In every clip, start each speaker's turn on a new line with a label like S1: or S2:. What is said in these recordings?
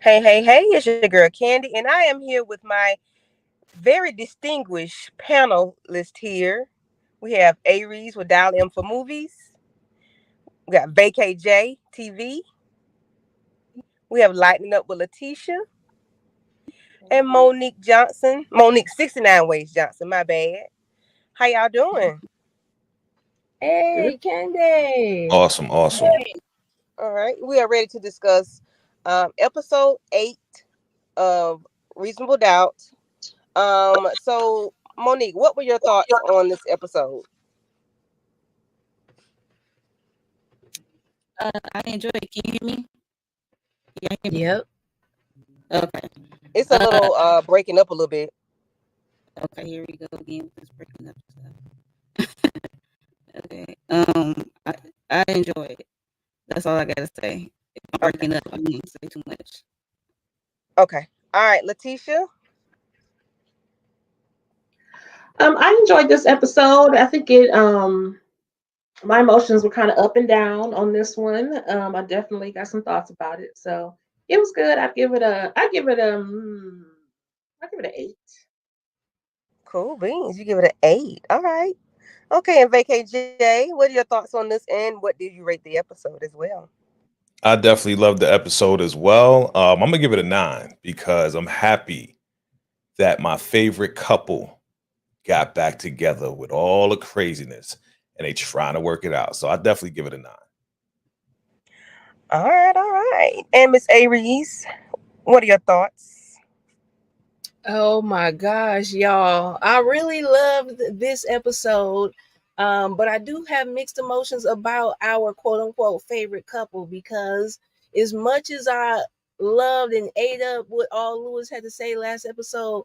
S1: Hey, it's your girl Candy, and I am here with my very distinguished panelist here. We have Aries with Dial M for Movies. We got VKJ TV. We have Lightning Up with Letitia. And Monique Johnson. Monique 69 Ways Johnson, my bad. How y'all doing?
S2: Hey, Candy.
S3: Awesome.
S1: All right. We are ready to discuss episode 8 of Reasonable Doubt. So Monique, what were your thoughts on this episode?
S2: I enjoy it. Can you hear me? Yeah, hear me? Yep. Okay.
S1: It's a little breaking up a little bit.
S2: Okay, here we go again. It's breaking up stuff. Okay. I enjoy it. That's all I gotta say. If I'm breaking up, I won't say too much.
S1: Okay. All right, Letitia.
S4: I enjoyed this episode. I think it my emotions were kind of up and down on this one. I definitely got some thoughts about it. So it was good. I give it an 8.
S1: Cool beans. You give it an 8. All right. Okay, and VKJ, what are your thoughts on this and what did you rate the episode as well?
S3: I definitely loved the episode as well. I'm gonna give it a 9 because I'm happy that my favorite couple got back together with all the craziness and they trying to work it out. So I definitely give it a 9.
S1: All right. And Miss Aries, what are your thoughts?
S5: Oh my gosh, y'all. I really loved this episode. But I do have mixed emotions about our quote unquote favorite couple because as much as I loved and ate up what all Lewis had to say last episode,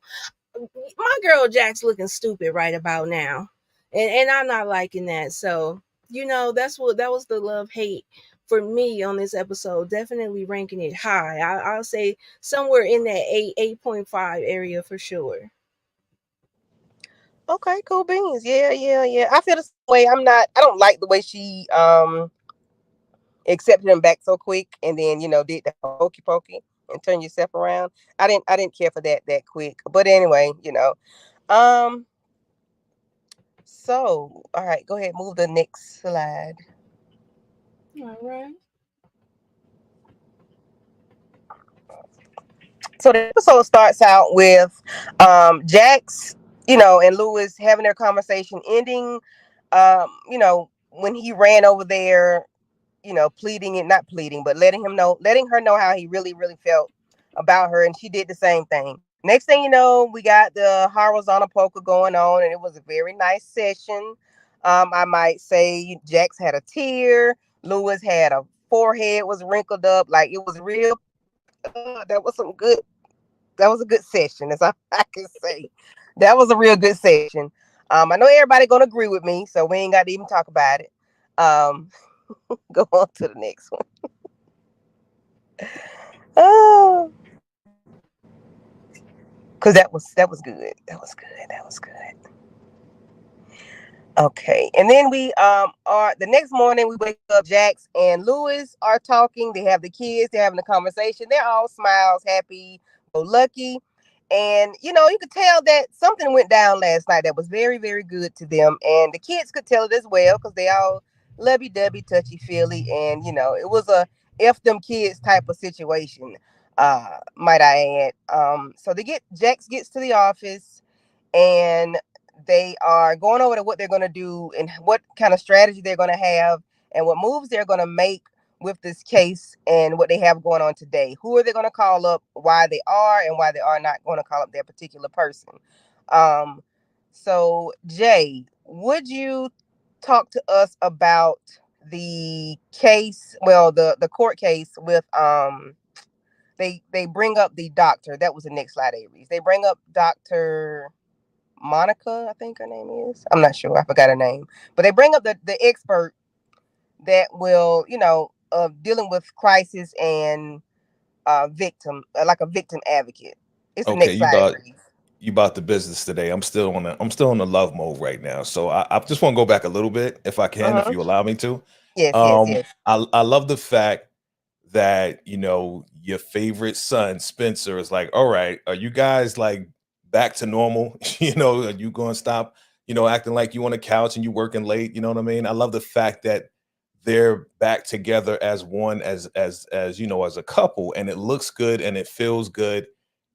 S5: my girl Jack's looking stupid right about now. And I'm not liking that. So, that was the love hate for me on this episode. Definitely ranking it high. I'll say somewhere in that 8.5 area for sure.
S1: Okay, cool beans. Yeah. I feel the same way. I don't like the way she accepted him back so quick and then, did the hokey pokey and turn yourself around. I didn't care for that quick. But anyway, Um so all right, go ahead, move the next slide.
S5: All right.
S1: So the episode starts out with Jax, and Lewis having their conversation ending, when he ran over there, pleading and not pleading, but letting her know how he really, really felt about her. And she did the same thing. Next thing you know, we got the horizontal poker going on, and it was a very nice session. I might say Jax had a tear. Lewis had a forehead was wrinkled up. Like it was real. That was a good session, as I can say. That was a real good session. I know everybody gonna agree with me, so we ain't got to even talk about it. Um, go on to the next one. Oh, because that was good. That was good. Okay, and then we are the next morning we wake up. Jax and Lewis are talking. They have the kids. They're having a conversation. They're all smiles, happy, go lucky, and you could tell that something went down last night that was very, very good to them, and the kids could tell it as well because they all lovey dovey, touchy feely, and it was a f them kids type of situation. Might I add? So Jax gets to the office and they are going over to what they're going to do and what kind of strategy they're going to have and what moves they're going to make with this case and what they have going on today. Who are they going to call up, why they are, and why they are not going to call up that particular person. So Jay, would you talk to us about the case, well, the court case with they bring up the doctor. That was the next slide, Aries. They bring up Dr. Monica, I think her name is. I'm not sure. I forgot her name. But they bring up the expert that will, dealing with crisis and victim, like a victim advocate. It's the
S3: Okay,
S1: next slide.
S3: you about the business today. I'm still in the love mode right now. So I just want to go back a little bit if I can, if you allow me to.
S1: Yes.
S3: I love the fact that, you know, your favorite son, Spencer, is like, all right, are you guys like back to normal? You know, are you going to stop, you know, acting like you on the couch and you working late? You know what I mean? I love the fact that they're back together as one, as you know, as a couple, and it looks good and it feels good.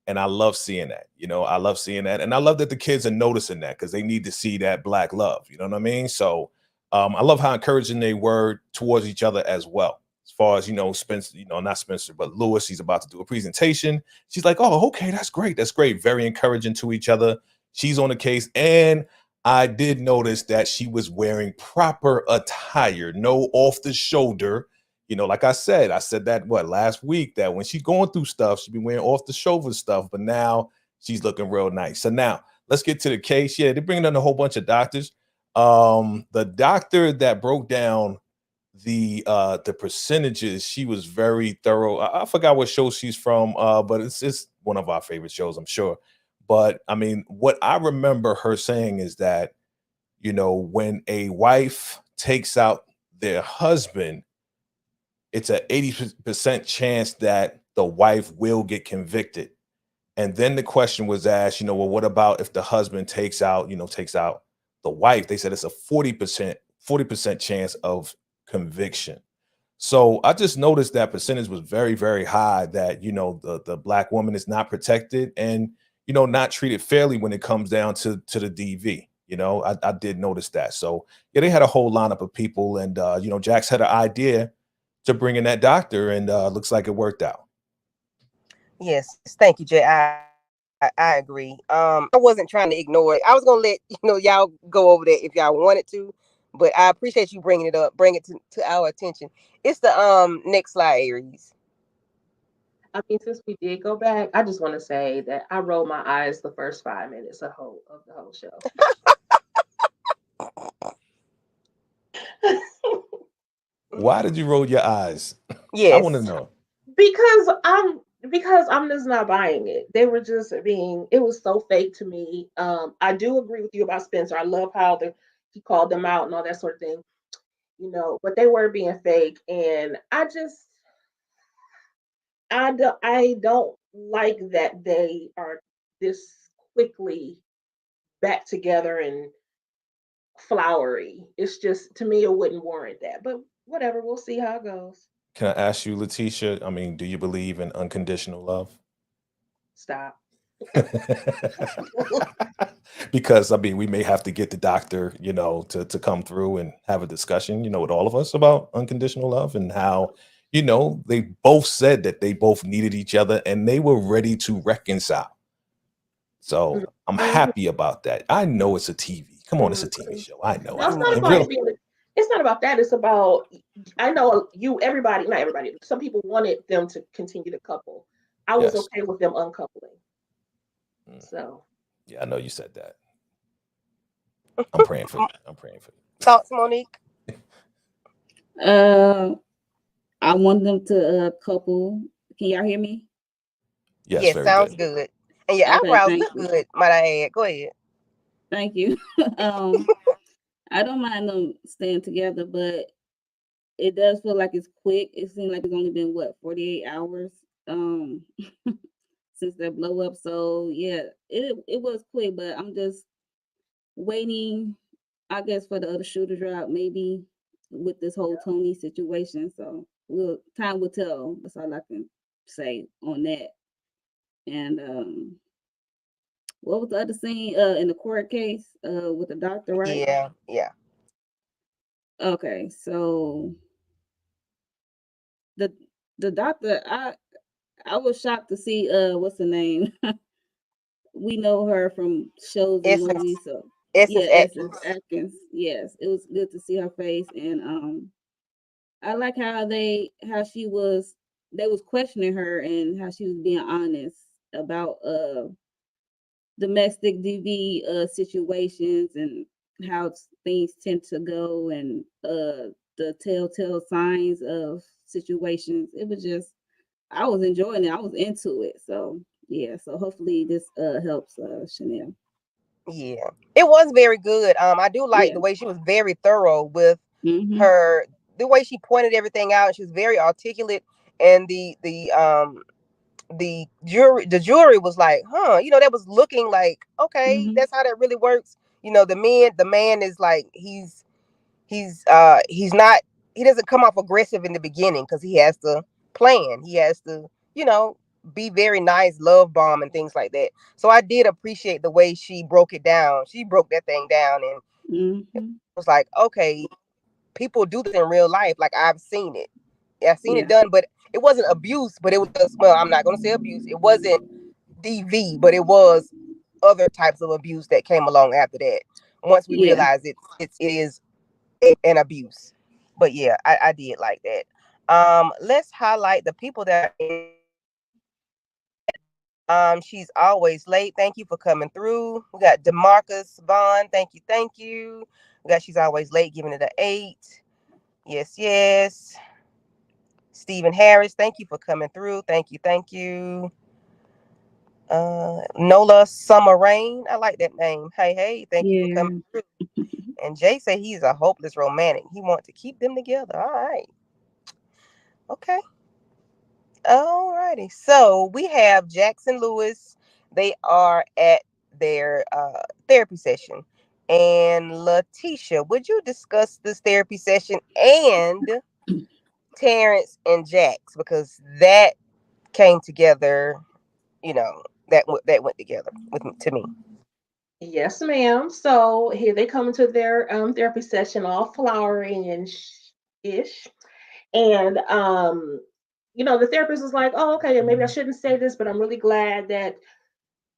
S3: And I love seeing that. You know, I love seeing that. And I love that the kids are noticing that because they need to see that black love. You know what I mean? So I love how encouraging they were towards each other as well. As far as, you know, Spencer, you know, not Spencer, but Lewis, he's about to do a presentation. She's like, oh, okay, that's great. That's great. Very encouraging to each other. She's on the case. And I did notice that she was wearing proper attire, no off the shoulder. You know, like I said that what last week, that when she's going through stuff, she'd be wearing off the shoulder stuff, but now she's looking real nice. So now let's get to the case. Yeah, they're bringing in a whole bunch of doctors. The doctor that broke down the percentages, she was very thorough. I forgot what show she's from, but it's one of our favorite shows, I'm sure. But I mean, what I remember her saying is that, you know, when a wife takes out their husband, it's a 80% chance that the wife will get convicted. And then the question was asked, you know, well, what about if the husband takes out the wife? They said it's a 40% chance of conviction. So I just noticed that percentage was very, very high, that, you know, the black woman is not protected and, you know, not treated fairly when it comes down to the DV. You know, I did notice that. So yeah, they had a whole lineup of people, and you know, Jax had an idea to bring in that doctor, and looks like it worked out.
S1: Yes, thank you, Jay. I agree. I wasn't trying to ignore it. I was gonna let y'all go over that if y'all wanted to, but I appreciate you bringing it up, bring it to our attention. It's the next slide, Aries.
S4: I mean, since we did go back, I just want to say that I rolled my eyes the first 5 minutes of the whole show.
S3: Why did you roll your eyes?
S1: Yes.
S3: I want to know.
S4: Because I'm just not buying it. They were just it was so fake to me. I do agree with you about Spencer. I love how he called them out and all that sort of thing, you know, but they were being fake. And I don't like that they are this quickly back together and flowery. It's just, to me, it wouldn't warrant that. But whatever, we'll see how it goes.
S3: Can I ask you, Letitia? I mean, do you believe in unconditional love?
S4: Stop.
S3: Because I mean, we may have to get the doctor, you know, to come through and have a discussion, you know, with all of us about unconditional love, and how, you know, they both said that they both needed each other and they were ready to reconcile. So I'm happy about that. I know it's a TV. Come on, it's a TV show. I know.
S4: No, it's not about it being. It's not about that. It's about, I know everybody, not everybody. Some people wanted them to continue the couple. I was okay with them uncoupling. So.
S3: Yeah, I know you said that. I'm praying for you.
S1: Thoughts, Monique?
S2: I want them to couple. Can y'all hear me?
S1: Yes, sounds good. And your eyebrows look good, might I add. Go ahead.
S2: Thank you. I don't mind them staying together, but it does feel like it's quick. It seems like it's only been 48 hours since that blow up. So yeah, it was quick, but I'm just waiting, I guess, for the other shoe to drop, maybe with this whole Tony situation. So time will tell. That's all I can say on that. And what was the other scene in the court case with the doctor, right?
S1: Yeah.
S2: Okay, so the doctor, I was shocked to see what's her name. We know her from shows and movies, so Essence Atkins. Yes, it was good to see her face, and I like how they was questioning her and how she was being honest about domestic DV situations and how things tend to go, and the telltale signs of situations. It was just, I was enjoying it. I was into it. So yeah. So hopefully this helps Chanel.
S1: Yeah, it was very good. I do like the way she was very thorough with her, the way she pointed everything out. She was very articulate, and the jury was like, huh, that was looking like, okay, that's how that really works. The man is like, he's not, he doesn't come off aggressive in the beginning because he has to plan. He has to, be very nice, love bomb and things like that. So I did appreciate the way she broke it down. She broke that thing down, and it was like, okay, people do this in real life. Like, I've seen it. I've seen it done, but it wasn't abuse, but it was just, well, I'm not going to say abuse. It wasn't DV, but it was other types of abuse that came along after that. Once we realized it is an abuse. But yeah, I did like that. Let's highlight the people that are in. She's always late. Thank you for coming through. We got DeMarcus Vaughn. Thank you. We got she's always late, giving it an 8. Yes. Stephen Harris, thank you for coming through. Thank you. Nola Summer Rain, I like that name. Hey, thank you for coming through. And Jay said he's a hopeless romantic. He wants to keep them together. All right. Okay. All righty. So we have Jackson Lewis. They are at their therapy session. And Letitia, would you discuss this therapy session and Terrence and Jax? Because that came together, that went together to me.
S4: Yes, ma'am. So here they come into their therapy session, all flowery and ish, and the therapist was like, "Oh, okay, maybe I shouldn't say this, but I'm really glad that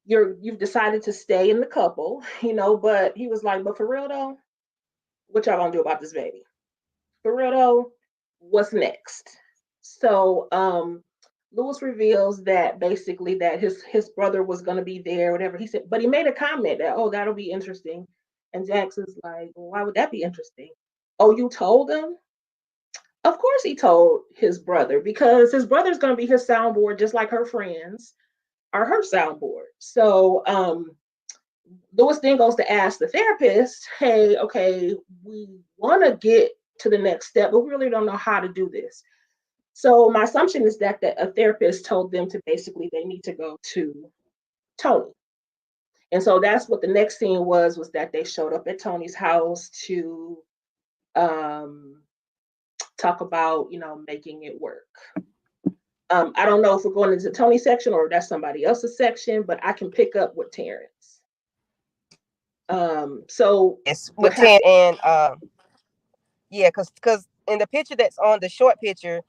S4: you've decided to stay in the couple, But he was like, "But for real though, what y'all gonna do about this baby? For real though, what's next?" So Lewis reveals that basically that his brother was going to be there, whatever he said, but he made a comment that, oh, that'll be interesting. And Jackson's like, well, why would that be interesting? Oh, you told him? Of course he told his brother, because his brother's going to be his soundboard, just like her friends are her soundboard. So Lewis then goes to ask the therapist, hey, okay, we want to get to the next step, but we really don't know how to do this. So my assumption is that a therapist told them to basically they need to go to Tony. And so that's what the next scene was that they showed up at Tony's house to talk about, making it work. I don't know if we're going into Tony's section or that's somebody else's section, but I can pick up with Terrence. So
S1: it's with Terrence and yeah, because in the picture that's on the short picture,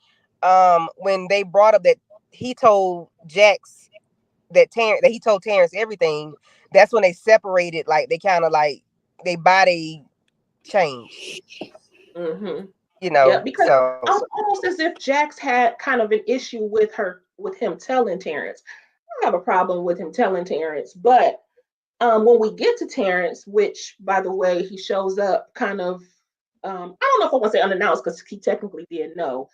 S1: when they brought up that he told Jax that he told Terrence everything, that's when they separated. Like, they kind of like they body changed.
S4: Mm-hmm.
S1: Yeah,
S4: because
S1: so
S4: almost as if Jax had kind of an issue with him telling Terrence. I don't have a problem with him telling Terrence, but when we get to Terrence, which by the way, he shows up kind of I don't know if I want to say unannounced because he technically didn't know,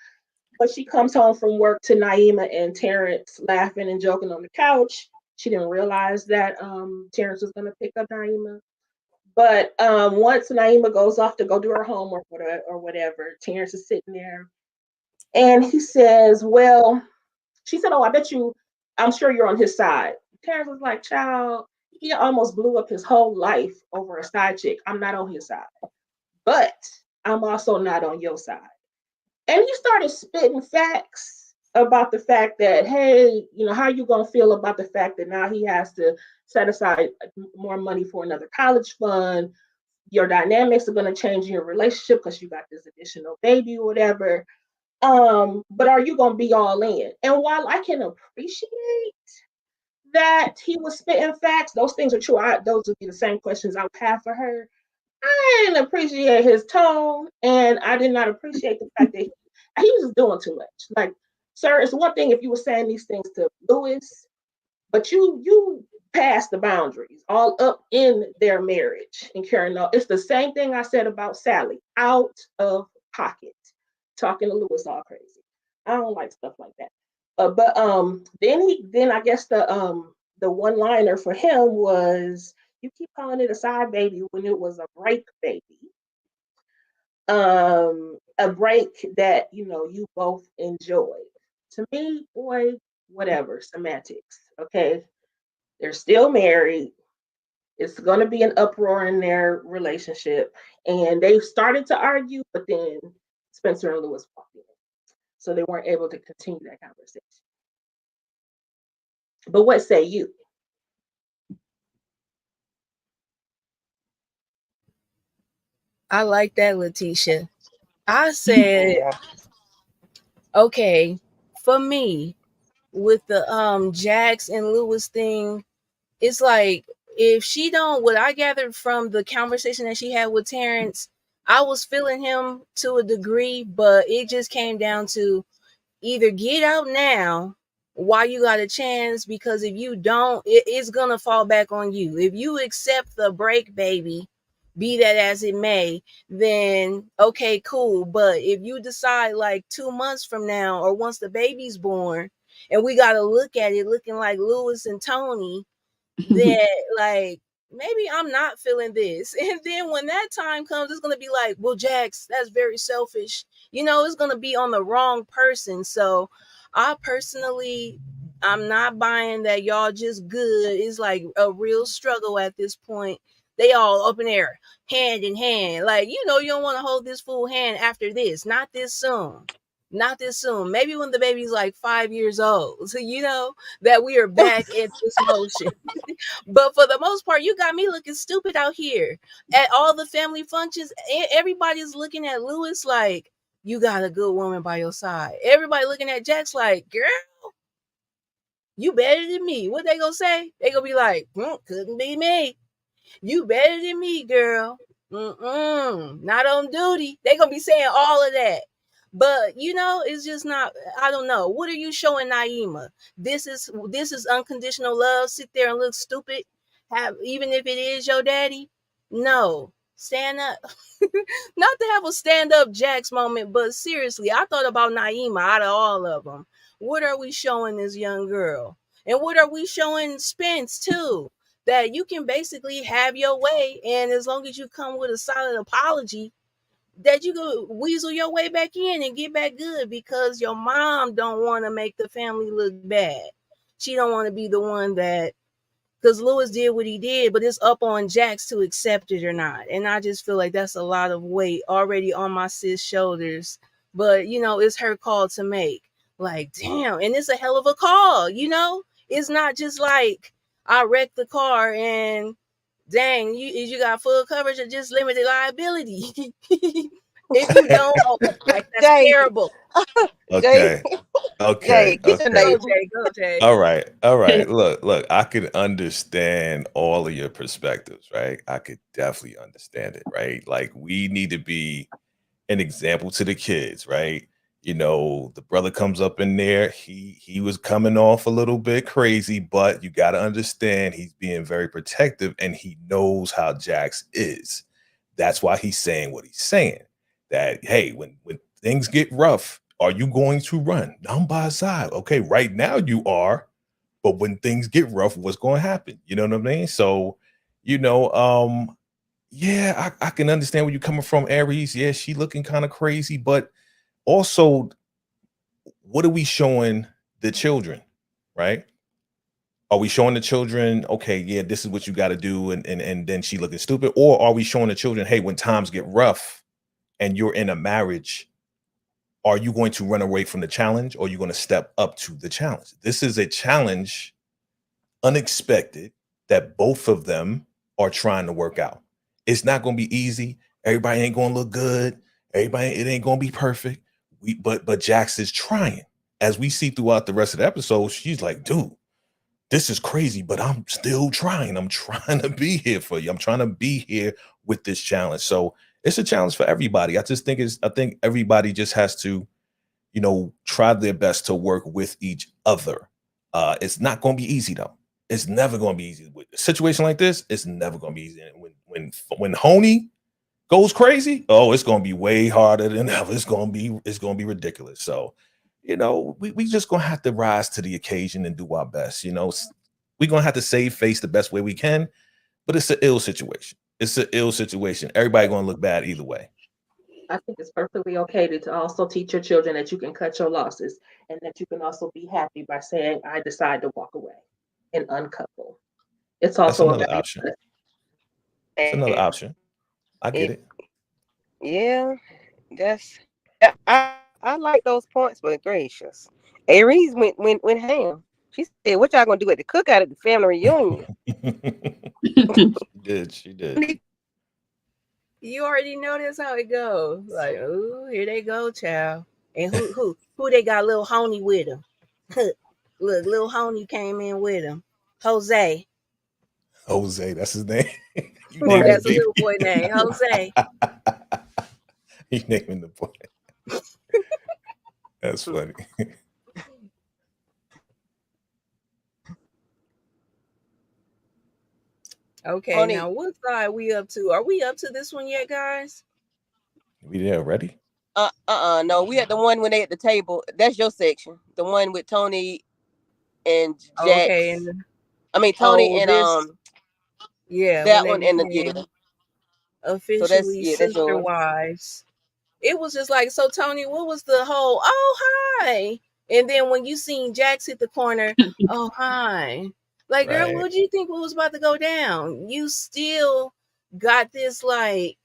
S4: but she comes home from work to Naima and Terrence laughing and joking on the couch. She didn't realize that Terrence was going to pick up Naima. But once Naima goes off to go do her homework or whatever, Terrence is sitting there and he says, well, she said, oh, I'm sure you're on his side. Terrence was like, child, he almost blew up his whole life over a side chick. I'm not on his side, but I'm also not on your side. And he started spitting facts about the fact that, hey, how you going to feel about the fact that now he has to set aside more money for another college fund? Your dynamics are going to change in your relationship because you got this additional baby or whatever. But are you going to be all in? And while I can appreciate that he was spitting facts, those things are true. Those would be the same questions I would have for her. I didn't appreciate his tone, and I did not appreciate the fact that he was doing too much. Like, sir, it's one thing if you were saying these things to Lewis, but you passed the boundaries all up in their marriage and carrying on. It's the same thing I said about Sally, out of pocket, talking to Lewis all crazy. I don't like stuff like that. But then I guess the one liner for him was, you keep calling it a side baby when it was a break baby. A break that you both enjoyed. To me, boy, whatever, semantics. Okay. They're still married. It's going to be an uproar in their relationship. And they started to argue, but then Spencer and Lewis walked in. So they weren't able to continue that conversation. But what say you?
S5: I like that, Letitia. I said,
S1: Yeah.
S5: okay, for me, with the Jax and Lewis thing, it's like if she don't, what I gathered from the conversation that she had with Terrence, I was feeling him to a degree, but it just came down to either get out now while you got a chance, because if you don't, it's gonna fall back on you. If you accept the break, baby, be that as it may, then okay, cool. But if you decide like 2 months from now or once the baby's born and we gotta look at it looking like Lewis and Tony, then like maybe I'm not feeling this. And then when that time comes, it's gonna be like, well, Jax, that's very selfish. It's gonna be on the wrong person. So I personally, I'm not buying that y'all just good. It's like a real struggle at this point. They all up in there, hand in hand. Like, you don't want to hold this full hand after this. Not this soon. Not this soon. Maybe when the baby's like 5 years old. So that we are back in this motion. But for the most part, you got me looking stupid out here at all the family functions. Everybody's looking at Lewis like, you got a good woman by your side. Everybody looking at Jax like, girl, you better than me. What they gonna say? They gonna be like, couldn't be me. You better than me, girl. Not on duty. They gonna be saying all of that. But it's just not. I don't know. What are you showing Naima? This is unconditional love. Sit there and look stupid. Even if it is your daddy. No, stand up. Not to have a stand up Jax moment, but seriously, I thought about Naima out of all of them. What are we showing this young girl? And what are we showing Spence too? That you can basically have your way, and as long as you come with a solid apology, that you can weasel your way back in and get back good, because your mom don't want to make the family look bad. She don't want to be the one that, because Lewis did what he did, but it's up on Jax to accept it or not. And I just feel like that's a lot of weight already on my sis shoulders. But it's her call to make. Like, damn, and it's a hell of a call. It's not just like I wrecked the car and dang, you got full coverage or just limited liability. If you don't, like, that's
S1: Jay.
S5: terrible.
S3: Okay. Okay.
S1: Jay, get your
S3: Okay.
S1: name.
S5: Go, Jay.
S3: All right. All right. Look, I could understand all of your perspectives, right? I could definitely understand it, right? Like, we need to be an example to the kids, right? The brother comes up in there. He was coming off a little bit crazy, but you got to understand he's being very protective and he knows how Jax is. That's why he's saying what he's saying. That, hey, when things get rough, are you going to run? I'm by his side. Okay, right now you are, but when things get rough, what's going to happen? You know what I mean? So, yeah, I can understand where you're coming from, Aries. Yeah, she looking kind of crazy, but also, what are we showing the children, right? Are we showing the children, okay, yeah, this is what you got to do, and then she looking stupid? Or are we showing the children, hey, when times get rough and you're in a marriage, are you going to run away from the challenge, or are you going to step up to the challenge? This is a challenge, unexpected, that both of them are trying to work out. It's not going to be easy. Everybody ain't going to look good. It ain't going to be perfect. But Jax is trying. As we see throughout the rest of the episode, she's like, dude, this is crazy, but I'm still trying. I'm trying to be here for you. I'm trying to be here with this challenge. So it's a challenge for everybody. I think everybody just has to, try their best to work with each other. It's not going to be easy though. It's never going to be easy. With a situation like this, it's never going to be easy. And when Honey goes crazy, oh, it's going to be way harder than ever. It's going to be ridiculous. So, we just going to have to rise to the occasion and do our best. We're going to have to save face the best way we can, but it's an ill situation. Everybody going to look bad either way.
S4: I think it's perfectly okay to also teach your children that you can cut your losses and that you can also be happy by saying, I decide to walk away and uncouple. It's
S3: That's
S4: also a
S3: another
S4: value.
S3: option. It's another option. I get it.
S1: Yeah, that's I like those points, but gracious. Aries went ham. She said, "What y'all gonna do at the cookout at the family reunion?"
S3: She did.
S5: You already know that's how it goes. Like, oh, here they go, child. And who they got little Honey with them? Look, little Honey came in with him. Jose.
S3: Jose, that's his name. You named
S5: That's
S3: the
S5: a little
S3: baby.
S5: boy name. Jose.
S3: You naming the boy. That's funny.
S5: Okay,
S1: Honey,
S5: now what side we up to? Are we up to this one yet, guys?
S3: We there ready?
S1: no, we had the one when they at the table. That's your section. The one with Tony and Jax.
S5: Okay, and
S1: I mean Tony
S5: oh,
S1: and
S5: this, yeah, when
S1: that
S5: they
S1: one and the
S5: became
S1: So that's
S5: officially
S1: that's
S5: sister
S1: yours.
S5: wives. It was just like, so Tony, what was the whole, oh, hi. And then when you seen Jax hit the corner, oh, hi. Like, girl,
S3: Right.
S5: what do you think was about to go down? You still got this, like,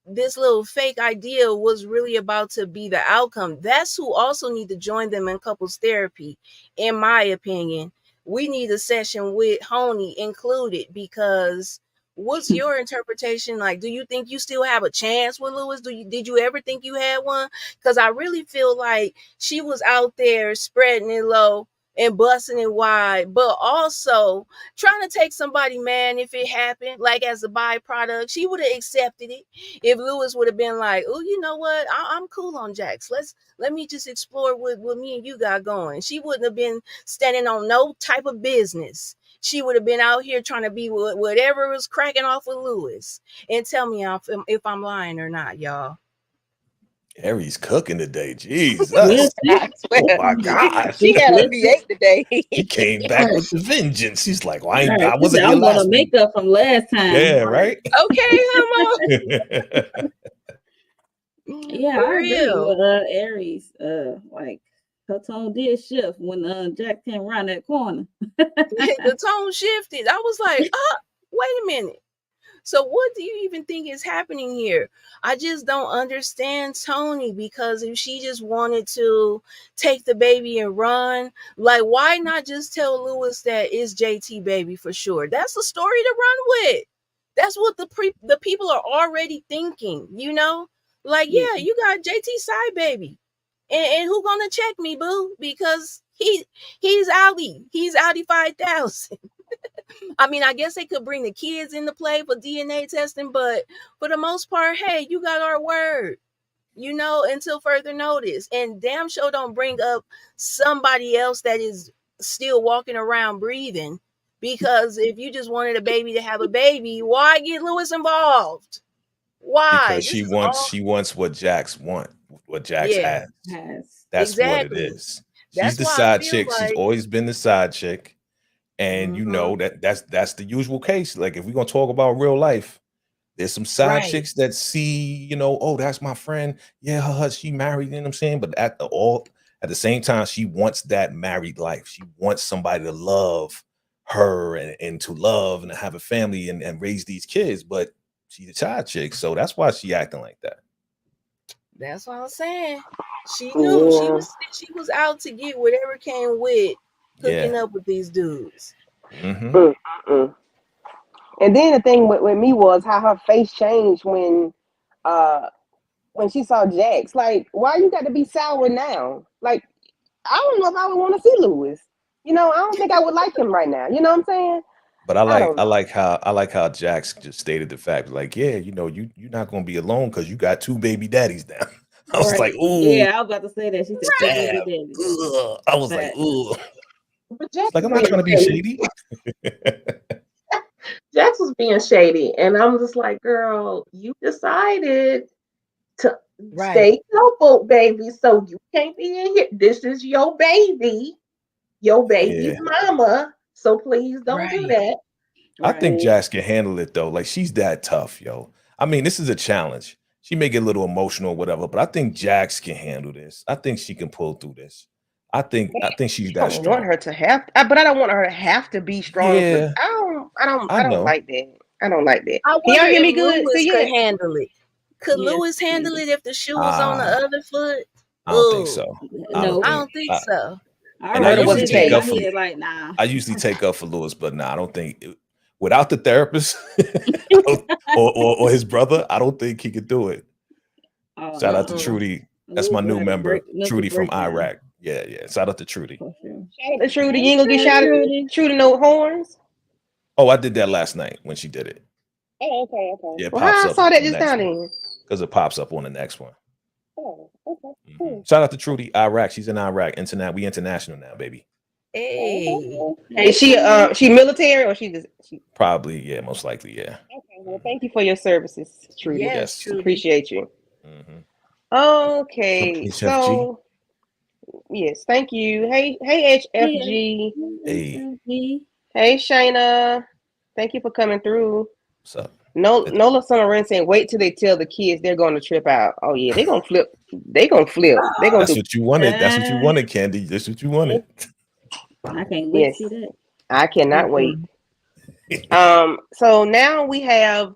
S5: this little fake idea was really about to be the outcome. That's who also need to join them in couples therapy, in my opinion. We need a session with Honey included, because what's your interpretation? Like, do you think you still have a chance with Lewis? Did you ever think you had one? Because I really feel like she was out there spreading it low and busting it wide, but also trying to take somebody, man, if it happened, like as a byproduct. She would have accepted it if Lewis would have been like, oh, you know what, I'm cool on Jax. Let me just explore what me and you got going. She wouldn't have been standing on no type of business. She would have been out here trying to be whatever was cracking off with Lewis. And tell me if I'm lying or not, y'all.
S3: Aries cooking today. Jesus.
S1: I swear.
S3: Oh my gosh.
S1: She had a V8 today.
S3: She came back with the vengeance. She's like, well, I
S2: Right.
S3: wasn't
S2: I'm
S3: here
S2: gonna
S3: last
S2: make
S3: week.
S2: up from last time.
S3: Yeah, right?
S5: Okay, Homo.
S2: Yeah,
S5: For
S2: I agree
S5: real.
S2: with Aries. Like her tone did shift when Jack came around that corner.
S5: The tone shifted. I was like, wait a minute. So what do you even think is happening here? I just don't understand Tony, because if she just wanted to take the baby and run, like, why not just tell Lewis that it's JT baby for sure? That's the story to run with. That's what the people are already thinking, you know? Like, yeah, you got JT side baby. And who gonna check me, boo? Because he's Audi. He's Audi 5000. I mean, I guess they could bring the kids into play for DNA testing, but for the most part, hey, you got our word, you know, until further notice. And damn sure don't bring up somebody else that is still walking around breathing. Because if you just wanted a baby to have a baby, why get Lewis involved? Why?
S3: Because she wants what Jax
S5: Yeah,
S3: has. That's what it
S5: exactly.
S3: is.
S5: That's
S3: She's the
S5: why I
S3: side
S5: feel
S3: chick. She's
S5: like,
S3: always been the side chick. And you know that's the usual case. Like if we're gonna talk about real life, there's some side
S5: right.
S3: chicks that see, oh, that's my friend. Yeah, she married, you know what I'm saying? But at the same time, she wants that married life. She wants somebody to love her and to love and to have a family and raise these kids. But she's a side chick, so that's why she acting like that.
S5: That's what I'm saying. She knew she was out to get whatever came with hooking up with these dudes.
S1: Mm-hmm. And then the thing with me was how her face changed when she saw Jax. Like, why you got to be sour now? Like, I don't know if I would want to see Lewis. I don't think I would like him right now. You know what I'm saying?
S3: But I like how Jax just stated the fact, like, yeah, you're not gonna be alone because you got 2 baby daddies now. I was like, ooh.
S2: Yeah, I was about to say that. She said 2 baby daddies.
S3: I was like, ooh.
S4: But Jax
S3: like, I'm not trying to be shady.
S4: Jax was being shady, and I'm just like, girl, you decided to stay coupled, baby, so you can't be in here. This is your baby's mama, so please don't do that.
S3: I think Jax can handle it though. Like, she's that tough, yo. I mean, this is a challenge. she may get a little emotional or whatever, but I think Jax can handle this. I think she can pull through this. I think she's
S1: I
S3: that
S1: don't
S3: strong.
S1: want her to have, but I don't want her to have to be strong.
S3: Yeah,
S1: I
S3: I
S1: don't
S3: know.
S1: like that. I don't like that.
S5: I
S1: Can
S5: wonder
S1: y'all hear me
S5: if
S1: good?
S5: Lewis
S1: See,
S5: could
S1: yeah.
S5: handle it. Could
S2: Yes,
S5: Lewis handle
S2: maybe.
S5: it if the shoe was on the
S3: Ah,
S5: other foot?
S3: I don't think
S5: Ooh,
S3: so.
S2: No,
S5: I don't think so.
S2: I
S3: and I
S2: already
S1: What's
S3: usually
S1: his
S2: said that
S3: take
S2: in
S1: name?
S3: up
S2: my
S3: for
S2: head. Like, nah.
S3: I usually take up for Lewis, but nah, I don't think without the therapist or his brother, I don't think he could do it.
S2: Oh
S3: Shout out to
S2: no,
S3: Trudy. That's
S2: Lewis
S3: my
S2: will
S3: new
S2: have a
S3: member,
S2: mental
S3: Trudy from
S2: breakdown
S3: Iraq. Yeah. Shout out to Trudy.
S2: for sure.
S1: Shout out to Trudy.
S2: Hey,
S1: You ain't gonna get shot at
S2: Trudy.
S1: Trudy no horns.
S3: Oh, I did that last night when she did it.
S1: Oh, okay.
S3: Yeah, it
S1: Well,
S3: pops
S1: how I
S3: up
S1: saw
S3: on
S1: that
S3: the
S1: just
S3: next
S1: now
S3: one
S1: then.
S3: because it pops up on the next one.
S1: Oh, okay.
S3: Mhm.
S1: Cool.
S3: Shout out to Trudy, Iraq. She's in Iraq. We international now, baby.
S5: Hey,
S1: Is she military or she?
S3: Probably, yeah, most likely, yeah.
S1: Okay. Well, thank you for your services, Trudy.
S5: yes,
S3: Yes.
S5: Trudy.
S1: Appreciate you.
S3: Mhm.
S1: Okay,
S3: HFG.
S1: so yes, thank you. Hey, HFG.
S3: Hey,
S1: Hey, Shayna. Thank you for coming through.
S3: what's up?
S1: Nola Summer saying, wait till they tell the kids they're going to trip out. Oh yeah, they're gonna flip. They're gonna flip. They're gonna
S3: That's
S1: do.
S3: what you wanted. That's what you wanted, Candy. That's what you wanted.
S2: I can't wait
S1: Yes,
S2: to see that.
S1: I cannot wait.
S2: Mm-mm.
S1: So now we have.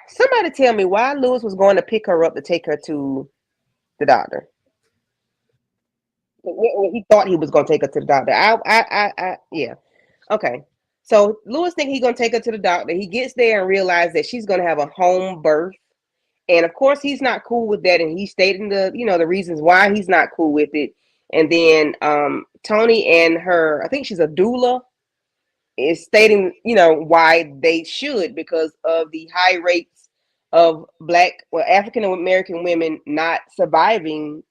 S1: Somebody tell me why Lewis was going to pick her up to take her to the doctor. He thought he was going to take her to the doctor. Yeah. Okay. So Lewis think he's going to take her to the doctor. He gets there and realizes that she's going to have a home birth. And of course, he's not cool with that. And he's stating the reasons why he's not cool with it. And then Tony and her, I think she's a doula, is stating, why they should, because of the high rates of African American women not surviving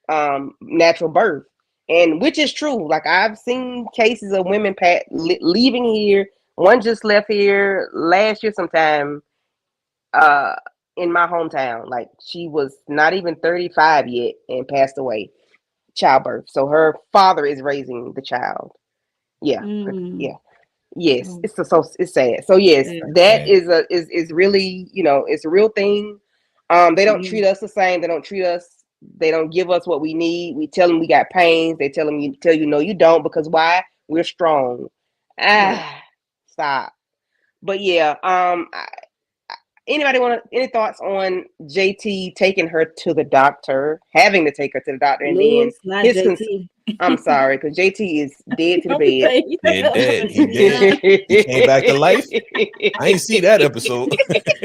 S1: natural birth, and which is true. Like, I've seen cases of women leaving here. One just left here last year sometime in my hometown. Like, she was not even 35 yet and passed away, childbirth. So her father is raising the child. Yeah. Yes, it's it's sad. So yes, that is really, it's a real thing. They don't treat us the same. They don't treat us. They don't give us what we need. We tell them we got pains. They tell you no, you don't, because why? We're strong. Stop. But yeah, anybody want any thoughts on JT taking her to the doctor, having to take her to the doctor, and
S2: Lewis,
S1: then
S2: not
S1: his
S2: JT.
S1: I'm sorry, because JT is dead to the bed.
S3: Dead. He did. He came back to life. I ain't see that episode.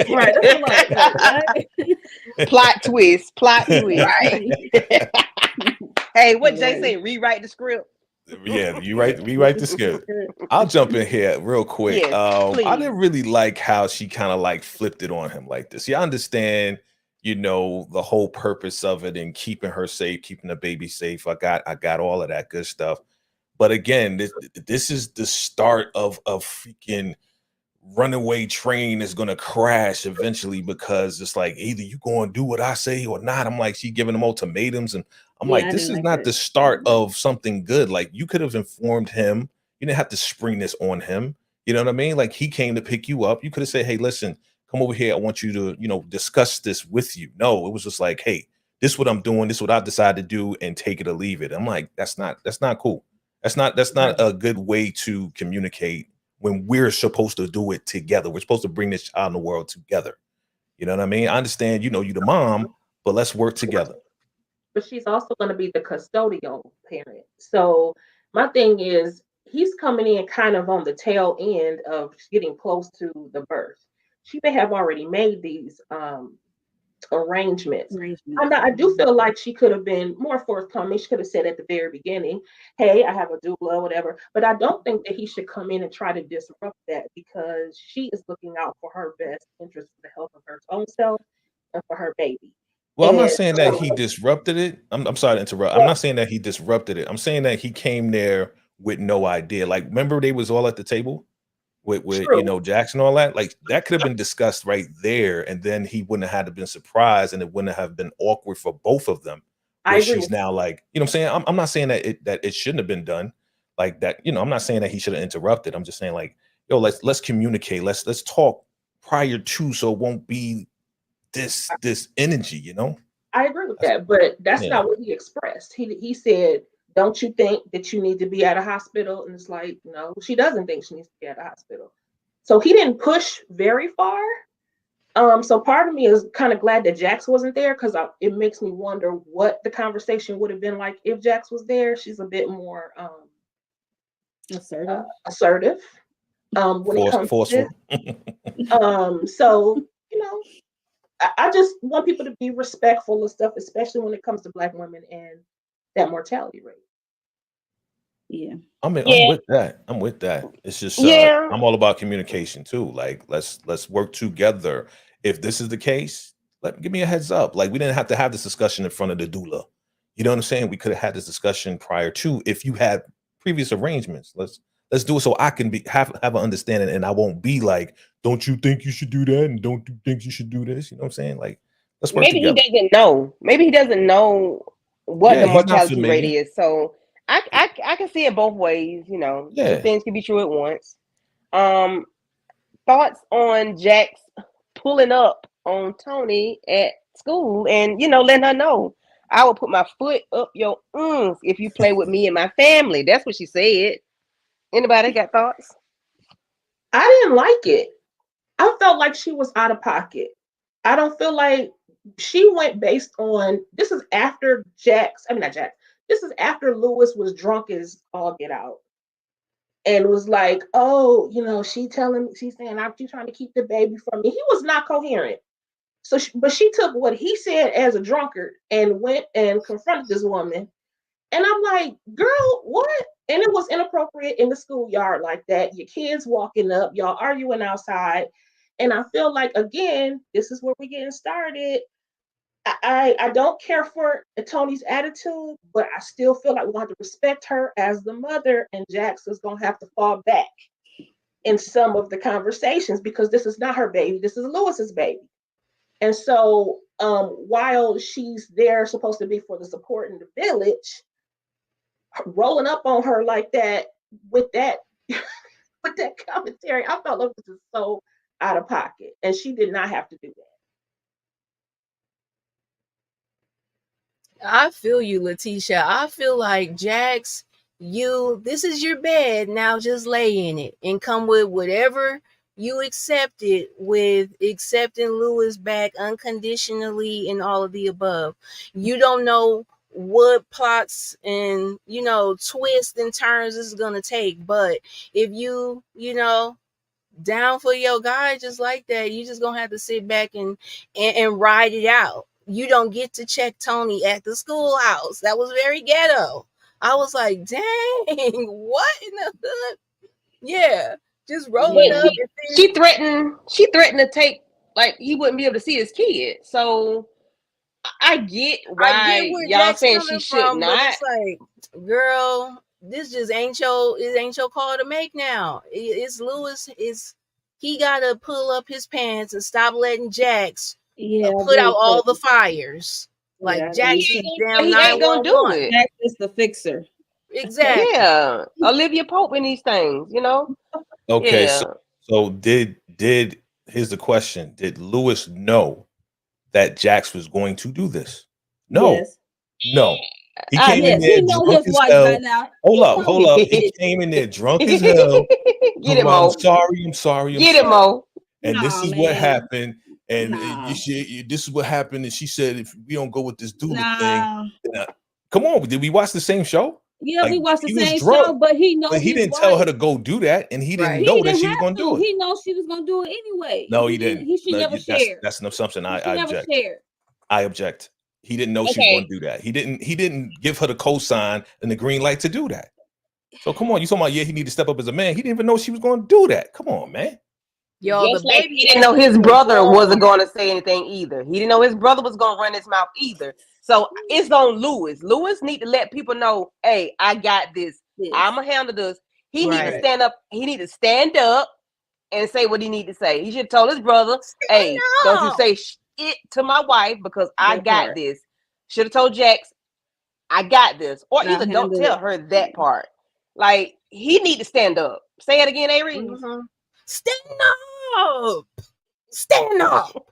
S2: Right, that's a lot.
S1: Plot twist.
S2: Right.
S1: Hey, what Jay say? Rewrite the script.
S3: Yeah, rewrite the script. I'll jump in here real quick.
S1: Yes,
S3: I didn't really like how she kind of like flipped it on him like this. Yeah, I understand, the whole purpose of it and keeping her safe, keeping the baby safe. I got all of that good stuff. But again, this is the start of a freaking runaway train is gonna crash eventually, because it's like either you gonna do what I say or not. I'm like, she giving them ultimatums, and I'm like, this is not the start of something good. Like, you could have informed him. You didn't have to spring this on him. You know what I mean? Like, he came to pick you up. You could have said, hey, listen, come over here. I want you to, discuss this with you. No, it was just like, hey, this is what I'm doing. This is what I decided to do, and take it or leave it. I'm like, that's not cool. That's not a good way to communicate when we're supposed to do it together. We're supposed to bring this child in the world together. You know what I mean? I understand, you the mom, but let's work together.
S4: But she's also going to be the custodial parent. So my thing is, he's coming in kind of on the tail end of getting close to the birth. She may have already made these arrangements. I do feel like she could have been more forthcoming. She could have said at the very beginning, hey, I have a doula, whatever. But I don't think that he should come in and try to disrupt that, because she is looking out for her best interest, for the health of her own self and for her baby.
S3: Well, I'm not saying that he disrupted it. I'm sorry to interrupt. I'm not saying that he disrupted it. I'm saying that he came there with no idea. Like, remember they was all at the table with Jackson, all that. Like, that could have been discussed right there, and then he wouldn't have had to been surprised, and it wouldn't have been awkward for both of them.
S4: I agree.
S3: She's now like, what I'm saying? I'm not saying that it shouldn't have been done like that. I'm not saying that he should have interrupted. I'm just saying, like, let's communicate. Let's talk prior to, so it won't be this energy, you know.
S4: I agree with that, but that's
S3: Yeah.
S4: not what he expressed. He said, "Don't you think that you need to be at a hospital?" And it's like, no, she doesn't think she needs to be at a hospital. So he didn't push very far. So part of me is kind of glad that Jax wasn't there because it makes me wonder what the conversation would have been like if Jax was there. She's a bit more assertive when it comes
S3: Forceful.
S4: to this. So you know, I just want people to be respectful of stuff, especially when it comes to Black women and that mortality rate.
S2: Yeah.
S3: I'm
S1: Yeah.
S3: with that. I'm with that. It's just
S1: Yeah.
S3: I'm all about communication too. Like let's work together. If this is the case, give me a heads up. Like we didn't have to have this discussion in front of the doula. You know what I'm saying? We could have had this discussion prior to if you had previous arrangements. Let's do it so I can have an understanding and I won't be like, don't you think you should do that? And don't you think you should do this? You know what I'm saying? Like let's work
S1: Maybe
S3: together.
S1: he doesn't know. Maybe he doesn't know what the
S3: Yeah, he's not
S1: mortality rate
S3: familiar.
S1: is. So I can see it both ways. You know,
S3: Yeah.
S1: two things can be true at once. Thoughts on Jax pulling up on Tony at school and letting her know I will put my foot up your if you play with me and my family. That's what she said. Anybody got thoughts?
S4: I didn't like it. I felt like she was out of pocket. I don't feel like she went based on this is after Jax. I mean not Jax. This is after Lewis was drunk as all get out. And was like, oh, she's saying, aren't you trying to keep the baby from me? He was not coherent. So, but she took what he said as a drunkard and went and confronted this woman. And I'm like, girl, what? And it was inappropriate in the schoolyard like that. Your kids walking up, y'all arguing outside. And I feel like, again, this is where we're getting started. I don't care for Tony's attitude, but I still feel like we want to respect her as the mother, and Jax is going to have to fall back in some of the conversations because this is not her baby. This is Lewis's baby. And so while she's there supposed to be for the support in the village, rolling up on her like that with that with that commentary, I felt like this is so out of pocket, and she did not have to do that.
S5: I feel you, Letitia. I feel like Jax, this is your bed. Now just lay in it and come with whatever you accepted with accepting Lewis back unconditionally and all of the above. You don't know what plots and twists and turns this is gonna take, but if you down for your guy just like that, you just gonna have to sit back and ride it out. You don't get to check Tony at the schoolhouse. That was very ghetto. I was like, dang, what in the hood? Yeah, just rolling up.
S1: She threatened to take, like, he wouldn't be able to see his kid. So I get why y'all saying she should not.
S5: But it's like, girl, this just ain't your call to make now. It's Lewis. He gotta pull up his pants and stop letting Jax put out all the fires. Like Jax is damn 911.
S1: He ain't gonna do it.
S2: Jax is the fixer.
S5: Exactly.
S1: Yeah, Olivia Pope in these things,
S3: Okay,
S1: Yeah.
S3: so did here's the question: did Lewis know that Jax was going to do this? No,
S2: Yes.
S3: no. He came in there drunk as hell. Hold up. He came in there drunk as hell.
S1: Get him, Mo.
S3: I'm sorry.
S1: Get him, Mo.
S3: And this is what happened. And this is what happened. And she said, if we don't go with this doula thing, come on. Did we watch the same show?
S2: Yeah, we watched the same show, but he knows.
S3: But he didn't tell her to go do that, and he didn't know that she was going to do it.
S2: He knows she was going to do it anyway.
S3: No, he didn't.
S2: He should never share.
S3: That's an assumption. I object.
S2: Share.
S3: I object. He didn't know she was going to do that. He didn't give her the cosign and the green light to do that. So come on, you talking about he need to step up as a man. He didn't even know she was going to do that. Come on, man.
S5: Yo, the baby
S1: he didn't know his brother wasn't going to say anything either. He didn't know his brother was going to run his mouth either. So it's on Lewis. Lewis need to let people know, hey, I got this. I'm gonna handle this. He need to stand up. He need to stand up and say what he need to say. He should have told his brother, hey, don't you say shit to my wife because I got this. Should have told Jax, I got this. Or either don't tell her that part. Like, he need to stand up. Say it again, Avery.
S5: Stand up. Stand up.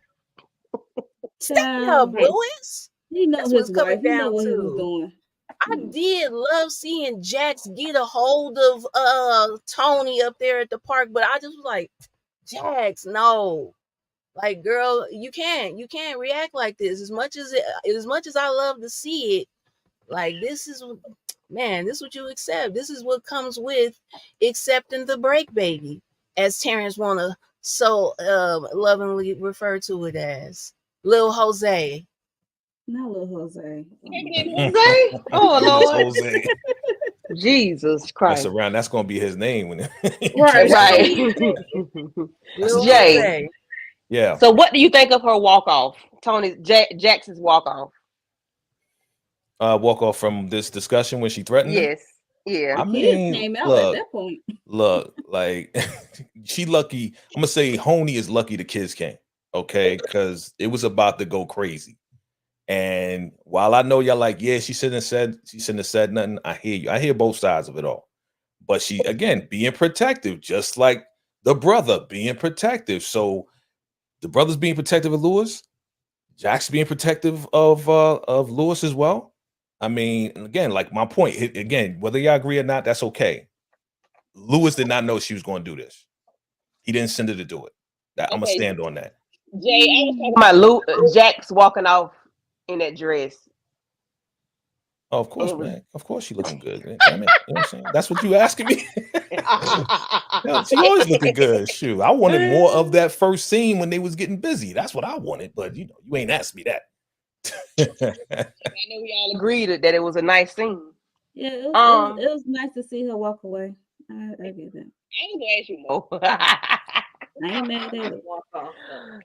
S5: Stand
S2: Child,
S5: up, Lewis.
S2: he know
S5: That's
S2: his
S5: what's coming
S2: wife. He know
S5: down
S2: what he was
S5: to.
S2: doing.
S5: I did love seeing Jax get a hold of Tony up there at the park, but I just was like, Jax, no. Like, girl, you can't react like this. As much as I love to see it, like, this is what you accept. This is what comes with accepting the break, baby, as Terrence wanna so lovingly refer to it as. Lil Jose.
S2: Not little Jose.
S6: Jose? Oh
S3: Louis
S6: Lord.
S3: Jose.
S6: Jesus
S3: Mess
S6: Christ.
S3: around. That's gonna be his name when
S6: Right.
S3: That's his
S6: Jay.
S5: Jose.
S3: Yeah.
S6: So what do you think of her walk off? Jackson's walk off.
S3: Walk off from this discussion when she threatened him.
S1: Yes. Yeah.
S3: I
S2: The kids
S3: mean,
S2: came out
S3: look,
S2: at that point.
S3: look, like she lucky. I'm gonna say Honey is lucky the kids came, okay, because it was about to go crazy. And while I know y'all like, yeah, she shouldn't have said nothing. I hear you. I hear both sides of it all. But she again being protective, just like the brother being protective. So the brother's being protective of Lewis. Jack's being protective of Lewis as well. I mean, again, like my point, again, whether y'all agree or not, that's okay. Lewis did not know she was going to do this. He didn't send her to do it. I'm gonna stand on that.
S6: Jay, I was talking about Jax walking off in that dress.
S3: Oh, of course, man. Of course, she looking good. Damn it. You know what I'm saying? That's what you asking me. Yeah, she always looking good. Shoot, I wanted more of that first scene when they was getting busy. That's what I wanted, but you ain't asked me that.
S6: I know we all agreed that it was a nice scene.
S2: Yeah, it was nice to see her walk away. I get that.
S6: I was gonna ask you, Mo.
S2: I ain't mad at it.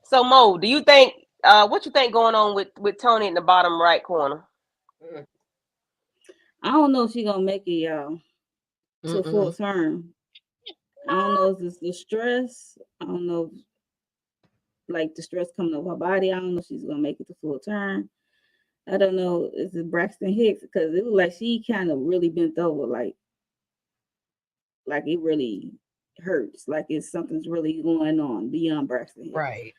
S6: So Mo, do you think what you think going on with Tony in the bottom right corner?
S2: I don't know if she gonna make it, y'all, to full term. I don't know if it's the stress. I don't know if, like, the stress coming over her body. I don't know if she's gonna make it to full term. I don't know. Is it Braxton Hicks? Because it was like she kind of really bent over, like it really hurts. Like it's something's really going on beyond Braxton Hicks.
S5: Right.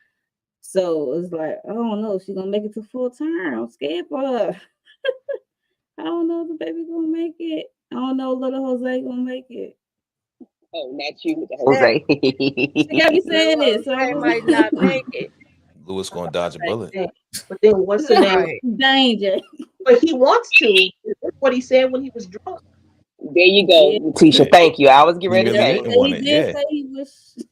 S2: So it's like, I don't know if she's gonna make it to full term. I'm scared for her. I don't know if the baby gonna make it. I don't know if little Jose gonna make it.
S6: Oh, not you with the Jose.
S2: She got me saying this. So
S5: They might not make it.
S3: Lewis gonna dodge a bullet.
S4: But then what's the name?
S5: Right.
S2: Danger.
S4: But he wants to. That's what he said when he was drunk.
S6: There you go, Tisha. Thank you. I was getting ready to
S3: really
S6: say.
S3: didn't want
S2: He
S3: it,
S2: did
S3: yeah.
S2: say he was.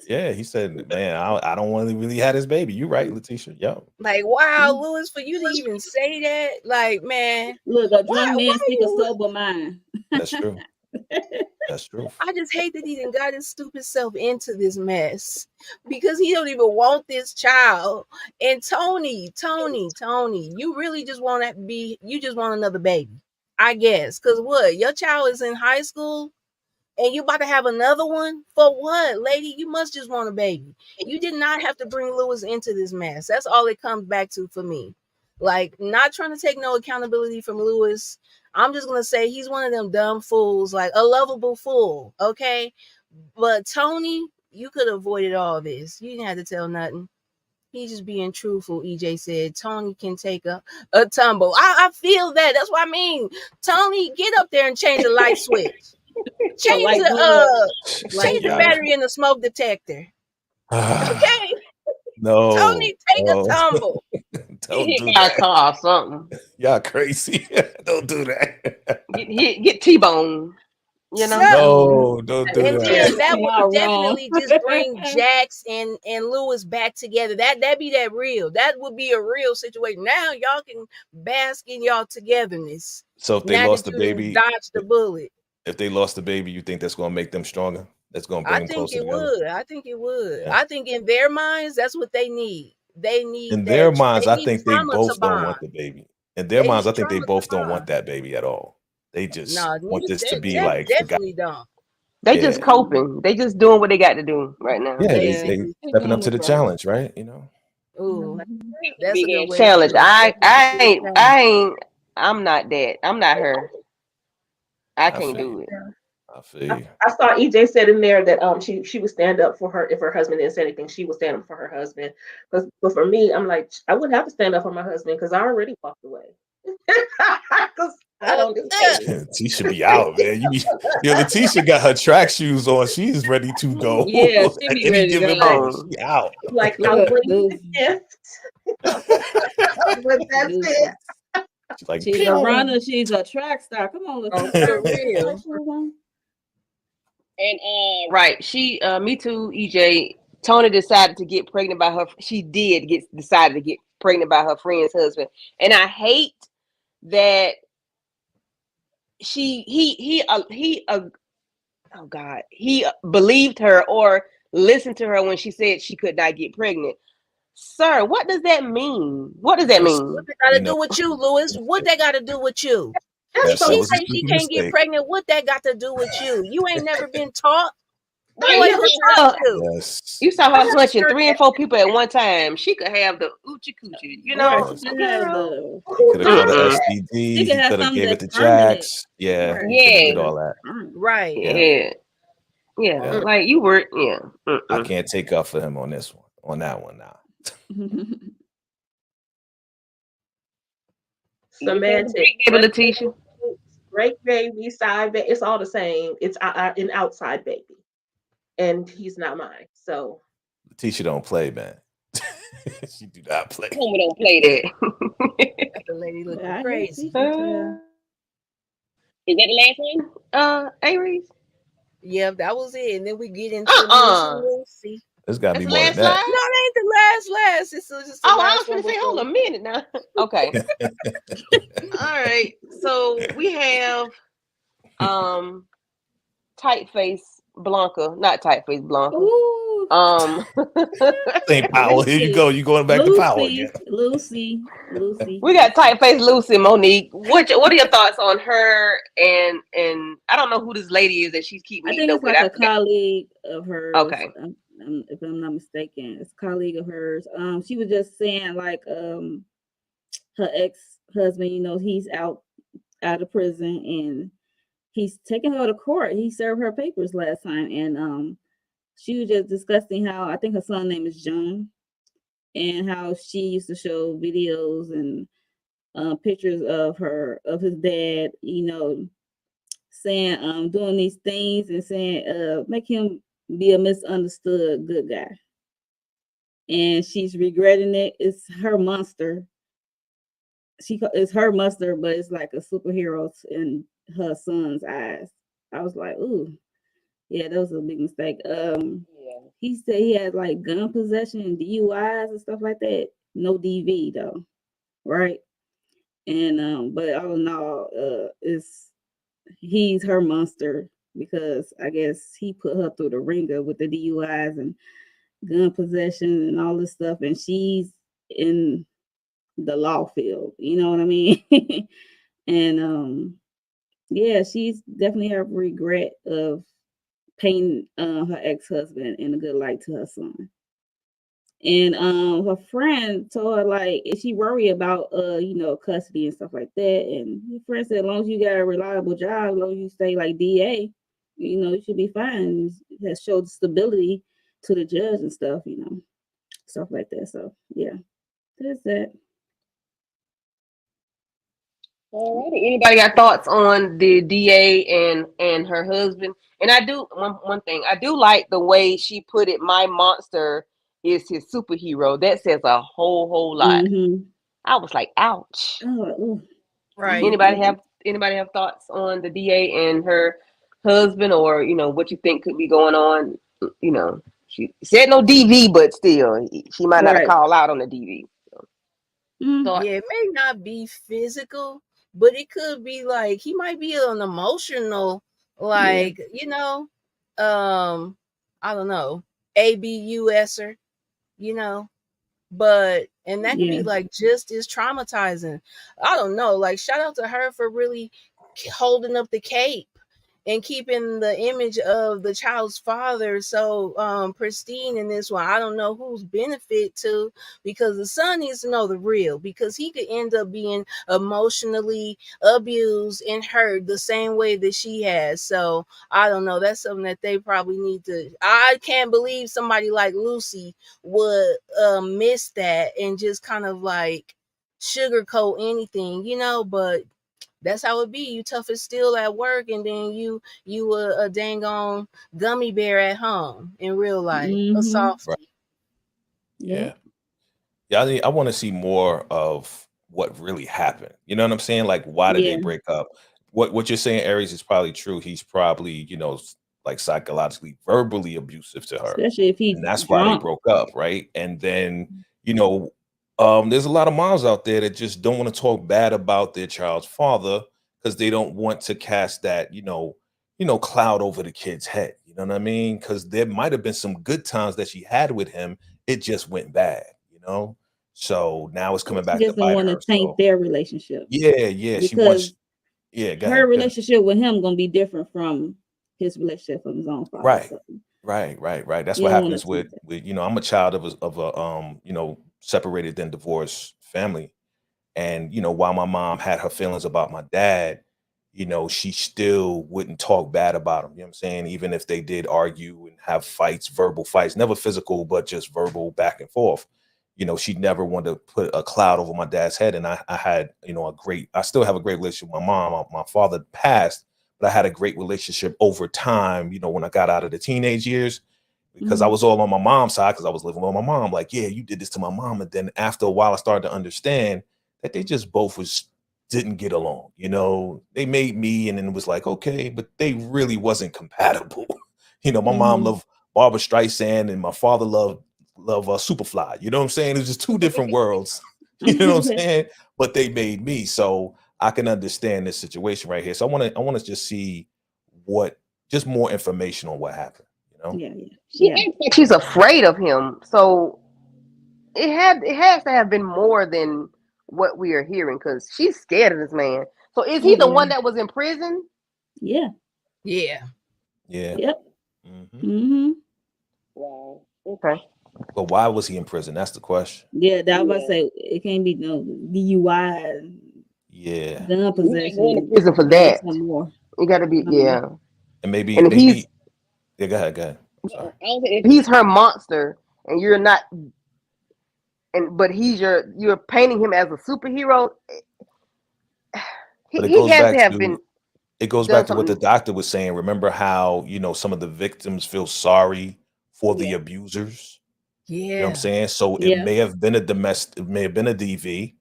S3: Yeah, he said, "Man, I don't want to really have this baby." You right, Letitia? Yo,
S5: Like, wow, Lewis, for you to even say that, like, man,
S2: Look, a
S5: Why-
S2: drunk man
S5: why
S2: speak a
S5: you-
S2: sober mind.
S3: that's true. That's true.
S5: I just hate that he done got his stupid self into this mess because he don't even want this child. And Tony, you really just want you just want another baby, I guess. Because what? Your child is in high school and you about to have another one? For what, lady? You must just want a baby. You did not have to bring Lewis into this mess. That's all it comes back to for me. Like, not trying to take no accountability from Lewis. I'm just gonna say he's one of them dumb fools, like a lovable fool, okay? But Tony, you could have avoided all this. You didn't have to tell nothing. He's just being truthful. EJ said Tony can take a tumble. I feel that. That's what I mean. Tony, get up there and change the light switch. Change the battery in the smoke detector. Okay,
S3: No,
S5: Tony, take a tumble.
S3: Don't do
S6: Got a
S3: that.
S6: car or something.
S3: Y'all crazy. Don't do that.
S6: Get T-bone. You know.
S3: No, don't do
S5: And
S3: that.
S5: then that
S2: Y'all
S5: would definitely
S2: wrong.
S5: just bring Jax and Lewis back together. That'd be that real. That would be a real situation. Now y'all can bask in y'all togetherness.
S3: So if they
S5: Now
S3: lost
S5: that
S3: the
S5: you
S3: baby,
S5: dodged the bullet.
S3: if they lost the baby, you think that's going to make them stronger? That's going to bring
S5: I
S3: them
S5: think
S3: closer
S5: it
S3: together.
S5: would. I think it would.
S3: Yeah.
S5: I think in their minds, that's what they need. They need
S3: In
S5: that-
S3: their minds,
S5: they
S3: I
S5: need
S3: think they
S5: trauma to
S3: both don't
S5: bond.
S3: want the baby. In their
S5: They
S3: minds, I
S5: need
S3: think they
S5: trauma to
S3: both don't
S5: bond.
S3: want that baby at all. They just
S5: No,
S3: want
S5: niggas
S3: this to be
S5: they
S3: like forgotten.
S5: definitely don't.
S6: They just
S3: Yeah.
S6: coping. They just doing what they got to do right now.
S3: Yeah,
S2: Yeah.
S3: they stepping up to the challenge, right? You know.
S5: Ooh,
S2: Mhm.
S5: that's a
S6: Big
S5: good
S6: ass
S5: way.
S6: challenge.
S5: To put it.
S6: I ain't. I'm not that. I'm not her. I can't
S3: feel
S6: do
S3: you.
S6: it.
S3: I feel you.
S4: I saw EJ said in there that she would stand up for her if her husband didn't say anything. She would stand up for her husband. But for me, I'm like, I wouldn't have to stand up for my husband because I already walked away. Because I don't do anything.
S3: Tisha be out, man. Letitia got her track shoes on. She's ready to go.
S2: Yeah, she
S3: At
S2: be
S3: any
S2: ready to
S3: given
S2: go.
S3: moment, she out.
S4: Like I'll bring you the
S2: Lucy.
S4: gift. But that's
S2: Lucy.
S4: it.
S3: She's like,
S2: She's a
S3: "Pew."
S2: runner. She's a track star. Come on,
S5: Oh,
S2: Letitia.
S5: for real.
S6: And right, she me too, EJ. Tony decided to get pregnant by her. She did decided to get pregnant by her friend's husband, and I hate that he oh God, he believed her or listened to her when she said she could not get pregnant. Sir, what does that mean? What does that mean?
S5: What they got to
S3: You know,
S5: do with you, Lewis? What they got to do with you?
S3: Yes,
S5: She
S3: that was a
S5: say she
S3: stupid
S5: can't get
S3: mistake.
S5: pregnant. What that got to do with you? You ain't never been taught.
S6: Right,
S5: Boy,
S6: you
S5: who
S6: saw
S5: taught
S6: her-
S5: you?
S3: Yes.
S6: You saw
S5: I
S6: her
S5: never
S6: hunching
S5: heard
S6: 3 and 4 people at one time. She could have the oochie coochie, you know.
S2: Right, she could have
S6: Girl.
S2: the.
S3: He could have caught an
S6: Mm-mm.
S3: STD.
S2: She
S3: He
S2: could have
S3: could have
S2: something
S3: gave it
S2: that's
S3: to
S2: permanent.
S3: Jax. Yeah,
S2: Right.
S3: he could have did
S6: Yeah.
S3: all that.
S5: Right.
S6: Yeah.
S3: Yeah.
S6: Like you were, yeah.
S3: I can't take up for him on this one. On that one now.
S4: Semantic.
S6: Baby Letitia.
S4: Great baby, side baby. It's all the same. It's an outside baby. And he's not mine. So
S3: Letitia don't play, man. She do not play.
S6: Homie don't play that.
S5: Got the lady looking
S2: I hear
S5: crazy.
S2: Tisha.
S6: Is that the last one? Aries?
S5: Yeah, that was it. And then we get into
S6: Uh-uh.
S5: Miss Lucy.
S3: There's got to
S6: That's
S3: be
S6: the
S3: more
S6: last
S3: than that.
S5: No,
S6: slide?
S5: that ain't the last. It's just the
S6: Oh, I
S5: last
S6: was
S5: one
S6: gonna say,
S5: before.
S6: hold a minute now. Okay. All right. So we have tight face Blanca, not tight face Blanca.
S2: Ooh.
S3: Same power. Here you go. You going back to power again.
S2: Lucy.
S6: We got tight face Lucy Monique. What are your thoughts on her and I don't know who this lady is that she's keep
S2: I
S6: meeting
S2: think
S6: up
S2: it's
S6: with.
S2: like
S6: I
S2: a
S6: forgot.
S2: colleague of hers.
S6: Okay.
S2: If I'm not mistaken, it's a colleague of hers. She was just saying like her ex-husband, he's out of prison and he's taking her to court. He served her papers last time, and she was just discussing how I think her son's name is John, and how she used to show videos and pictures of his dad, saying doing these things and saying make him be a misunderstood good guy. And she's regretting it. It's her monster. It's her monster, but it's like a superhero in her son's eyes. I was like, ooh, yeah, that was a big mistake. He said he had like gun possession and DUIs and stuff like that. No DV though, right? And but all in all, he's her monster because I guess he put her through the ringer with the DUIs and gun possession and all this stuff, and she's in the law field, you know what I mean? And yeah, she's definitely have regret of painting her ex-husband in a good light to her son. And her friend told her like if she worry about custody and stuff like that, and her friend said as long as you got a reliable job, as long as you stay like DA, you should be fine. It has showed stability to the judge and stuff, stuff like that. So yeah, that's that.
S6: All right. Anybody got thoughts on the DA and her husband? And I do one thing. I do like the way she put it. My monster is his superhero. That says a whole lot.
S2: Mm-hmm.
S6: I was like, ouch.
S2: Oh,
S5: Right.
S6: Anybody have thoughts on the DA and her husband, or what you think could be going on? She said no DV, but still, she might not have
S2: Right.
S6: called out on the DV.
S2: Mm.
S5: Yeah, it may not be physical, but it could be like he might be an emotional, like I don't know, ABUSer, but and that could be like just as traumatizing. I don't know. Like shout out to her for really holding up the cape and keeping the image of the child's father so pristine in this one. I don't know whose benefit to, because the son needs to know the real, because he could end up being emotionally abused and hurt the same way that she has. So I don't know. That's something that they probably need to. I can't believe somebody like Lucy would miss that and just kind of like sugarcoat anything, but that's how it be. You tough as steel at work, and then you a dang on gummy bear at home in real life. A softie.
S3: Right.
S7: Yeah.
S3: Yeah, I want to see more of what really happened. You know what I'm saying? Like, why did they
S7: Yeah.
S3: break up? What you're saying, Aries, is probably true. He's probably, like psychologically, verbally abusive to her,
S7: Especially if he's
S3: and that's why they
S7: drunk.
S3: broke up, right? And then, there's a lot of moms out there that just don't want to talk bad about their child's father because they don't want to cast that, cloud over the kid's head. You know what I mean? Because there might have been some good times that she had with him. It just went bad, So now it's coming
S7: She
S3: back to
S7: just don't
S3: bite
S7: want to
S3: her.
S7: taint
S3: So
S7: their relationship
S3: yeah, she
S7: because
S3: wants. Yeah, go
S7: her
S3: ahead.
S7: relationship with him gonna be different from his relationship with his own father.
S3: Right.
S7: So
S3: Right. That's
S7: you
S3: what
S7: don't want
S3: happens
S7: to
S3: with,
S7: taint that.
S3: I'm a child of a separated then divorced family. And, while my mom had her feelings about my dad, she still wouldn't talk bad about him. You know what I'm saying? Even if they did argue and have fights, verbal fights, never physical, but just verbal back and forth. She never wanted to put a cloud over my dad's head. And I had, I still have a great relationship with my mom. My father passed, but I had a great relationship over time, when I got out of the teenage years, because I was all on my mom's side because I was living with my mom. Like, yeah, you did this to my mom. And then after a while, I started to understand that they just both didn't get along. They made me, and then it was like, okay, but they really wasn't compatible. My mom loved Barbara Streisand, and my father loved Superfly. You know what I'm saying? It was just two different worlds. You know what I'm saying? But they made me, so I can understand this situation right here. So I want to just see just more information on what happened.
S6: She acts like she's afraid of him. So it has to have been more than what we are hearing, because she's scared of this man. So is he the one that was in prison?
S7: Yeah.
S5: Yeah.
S7: Yep.
S6: Wow. Okay.
S3: But why was he in prison? That's the question.
S7: Yeah, that was about to say it can't be no DUI.
S3: Yeah.
S7: Gun possession.
S6: Going to prison for that.
S7: More.
S6: You got to be
S3: And maybe
S6: he's
S3: go ahead. Sorry.
S6: If he's her monster and you're not, but you're painting him as a superhero.
S3: But it goes back to what the doctor was saying. Remember how, some of the victims feel sorry for the abusers?
S5: Yeah.
S3: You know what I'm saying? So it may have been a DV,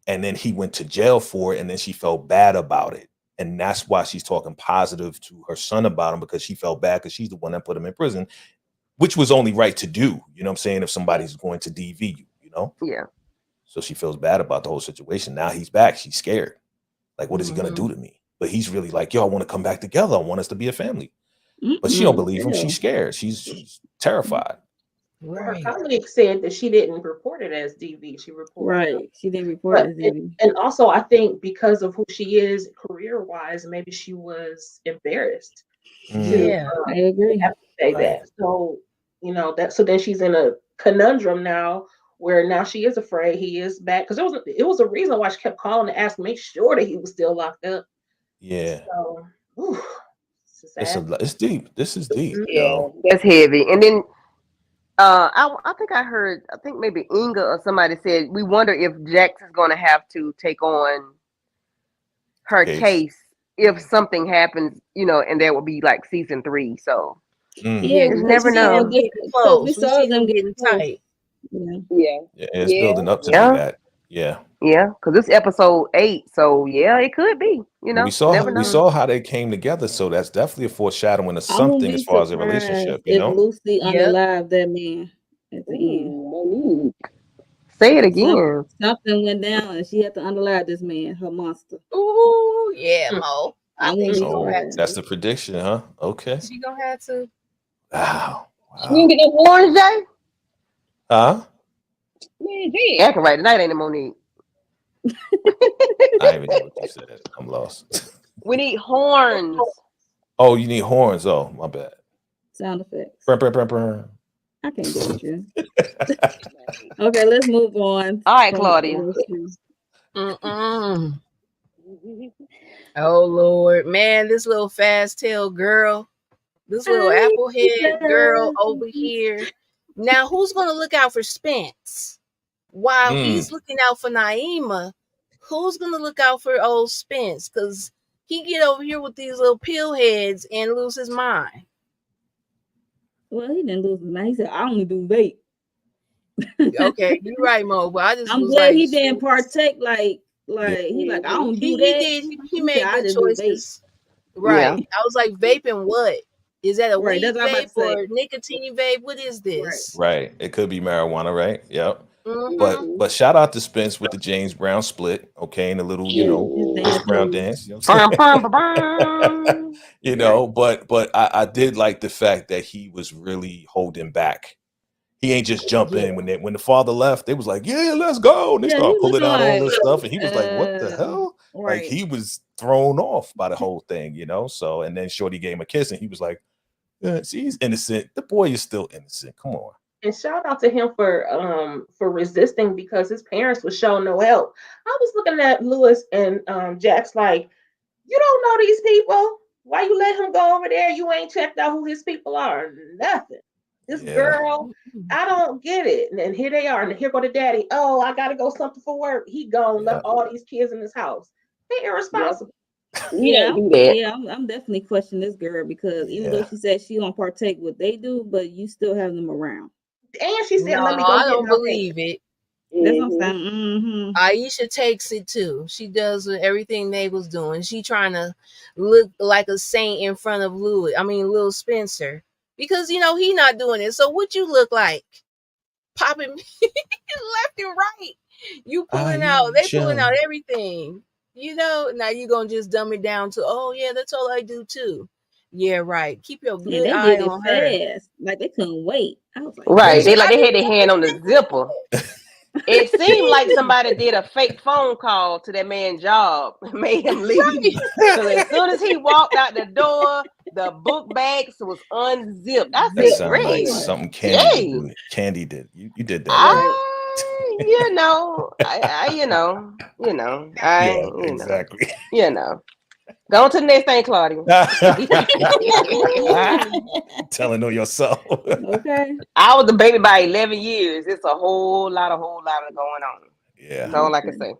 S3: and then he went to jail for it, and then she felt bad about it. And that's why she's talking positive to her son about him, because she felt bad because she's the one that put him in prison, which was only right to do. You know what I'm saying? If somebody's going to DV you,
S6: Yeah.
S3: So she feels bad about the whole situation. Now he's back. She's scared. Like, what is he going to do to me? But he's really like, yo, I want to come back together. I want us to be a family. But she don't believe him. She's scared. She's terrified.
S4: Her colleague said that she didn't report it as DV. She reported
S7: She didn't report it as DV.
S4: And also, I think because of who she is career-wise, maybe she was embarrassed.
S5: Yeah,
S7: I agree.
S4: Have to say that. So so then she's in a conundrum now, where now she is afraid he is back, because it was a reason why she kept calling to ask, make sure that he was still locked up.
S3: Yeah.
S4: So,
S3: It's deep. This is deep.
S6: Yeah, that's heavy. And then I think maybe Inga or somebody said, we wonder if Jax is going to have to take on her case if something happens, and there will be like season 3. So
S7: yeah,
S6: you never know.
S5: We saw them getting tight.
S6: Yeah,
S3: it's building up to that. Yeah,
S6: because this episode 8, so it could be.
S3: We saw how they came together, so that's definitely a foreshadowing of something as far as a relationship.
S7: If Lucy unalived that man at the end.
S6: Say it again.
S7: Something went down, and she had to unalive this man, her monster.
S5: Ooh, yeah, Mo. I think she gonna have to.
S3: That's the prediction, huh? Okay.
S5: She gonna have to.
S3: Wow.
S6: You didn't get no horns, Jay?
S3: Huh?
S6: Man, Jay acting right tonight, ain't it, Monique?
S3: I even know what you said. I'm lost.
S6: We need horns.
S3: Oh, you need horns. Oh, my bad.
S7: Sound effects.
S3: Brr, brr, brr, brr.
S7: I can't do with you. Okay, let's move on.
S6: All right,
S7: from
S6: Claudia.
S7: those two.
S5: Mm-mm. Oh Lord, man, this little fast tail girl, this little applehead girl over here. Now, who's gonna look out for Spence while he's looking out for Naima? Who's gonna look out for old Spence? Cause he get over here with these little pill heads and lose his mind.
S7: Well, he didn't lose his mind. He said, "I only do vape."
S5: Okay, you're right, Mo. But I just
S7: I'm
S5: was
S7: glad
S5: like,
S7: he didn't
S5: shoot.
S7: partake. Like he like, I don't
S5: He
S7: do that.
S5: did. He
S7: He
S5: made
S7: said, "I
S5: good
S7: just do vape."
S5: choices. Right.
S6: Yeah.
S5: I was like, vaping what? Is that a
S7: Right,
S5: weed
S7: that's what I'm about
S5: vape
S7: to say.
S5: or nicotine vape? What is this?
S3: Right. It could be marijuana, right? Yep.
S5: Mhm.
S3: But shout out to Spence with the James Brown split, okay, and the little,
S7: Yeah, his
S3: Chris
S7: dance
S3: Brown
S7: moves.
S3: dance. You know what I'm
S6: Brum,
S3: saying?
S6: brum, brum.
S3: You know, but I did like the fact that he was really holding back. He ain't just jump
S7: Yeah.
S3: in when the father left. They was like, "Yeah, let's go." And they
S7: Yeah, he
S3: start
S7: was
S3: pulling out all
S7: like,
S3: this stuff, and he was like, "What the hell?" Like
S7: right.
S3: he was thrown off by the whole thing, you know. So, and then Shorty gave him a kiss, and he was like, "See, he's innocent. The boy is still innocent. Come on."
S4: And shout out to him for resisting because his parents were showing no help. I was looking at Lewis and Jack's like, you don't know these people. Why you let him go over there? You ain't checked out who his people are. Nothing. This
S3: Yeah.
S4: girl, I don't get it. And here they are, and here go the daddy. Oh, I gotta go something for work. He gone,
S3: Yeah.
S4: left all these kids in his house. They irresponsible.
S6: You
S7: Yeah,
S6: don't do that.
S7: yeah, I'm definitely questioning this girl because even though
S3: Yeah.
S7: she said she don't partake what they do, but you still have them around.
S4: And she said,
S5: No,
S4: let me go
S5: I
S4: get
S5: don't
S4: my
S5: believe it.
S7: That's what I'm saying.
S5: Aisha takes it too. She does everything they was doing. She trying to look like a saint in front of Lil Spencer. Because he not doing it. So what you look like? Popping left and right. You pulling out, they pulling out
S3: Aisha.
S5: everything. Now you gonna just dumb it down to, oh yeah, that's all I do too. Yeah, right. Keep your
S7: And
S5: good
S7: they
S5: eye
S7: did it
S5: on her.
S7: fast. Like they couldn't wait. I was like,
S6: Right.
S7: damn.
S6: They had their hand on the zipper. It seemed like somebody did a fake phone call to that man's job and made him leave. Because as soon as he walked out the door, the book bags was unzipped. I
S3: That
S6: said,
S3: sounds like
S6: Greg,
S3: something
S6: dang.
S3: Candy did. You did that.
S6: I
S3: Yeah, exactly.
S6: Go on to the next thing, Claudia.
S3: Telling on yourself.
S7: Okay.
S6: I was a baby by 11 years. It's a whole lot of going on.
S3: Yeah.
S6: That's all I can say.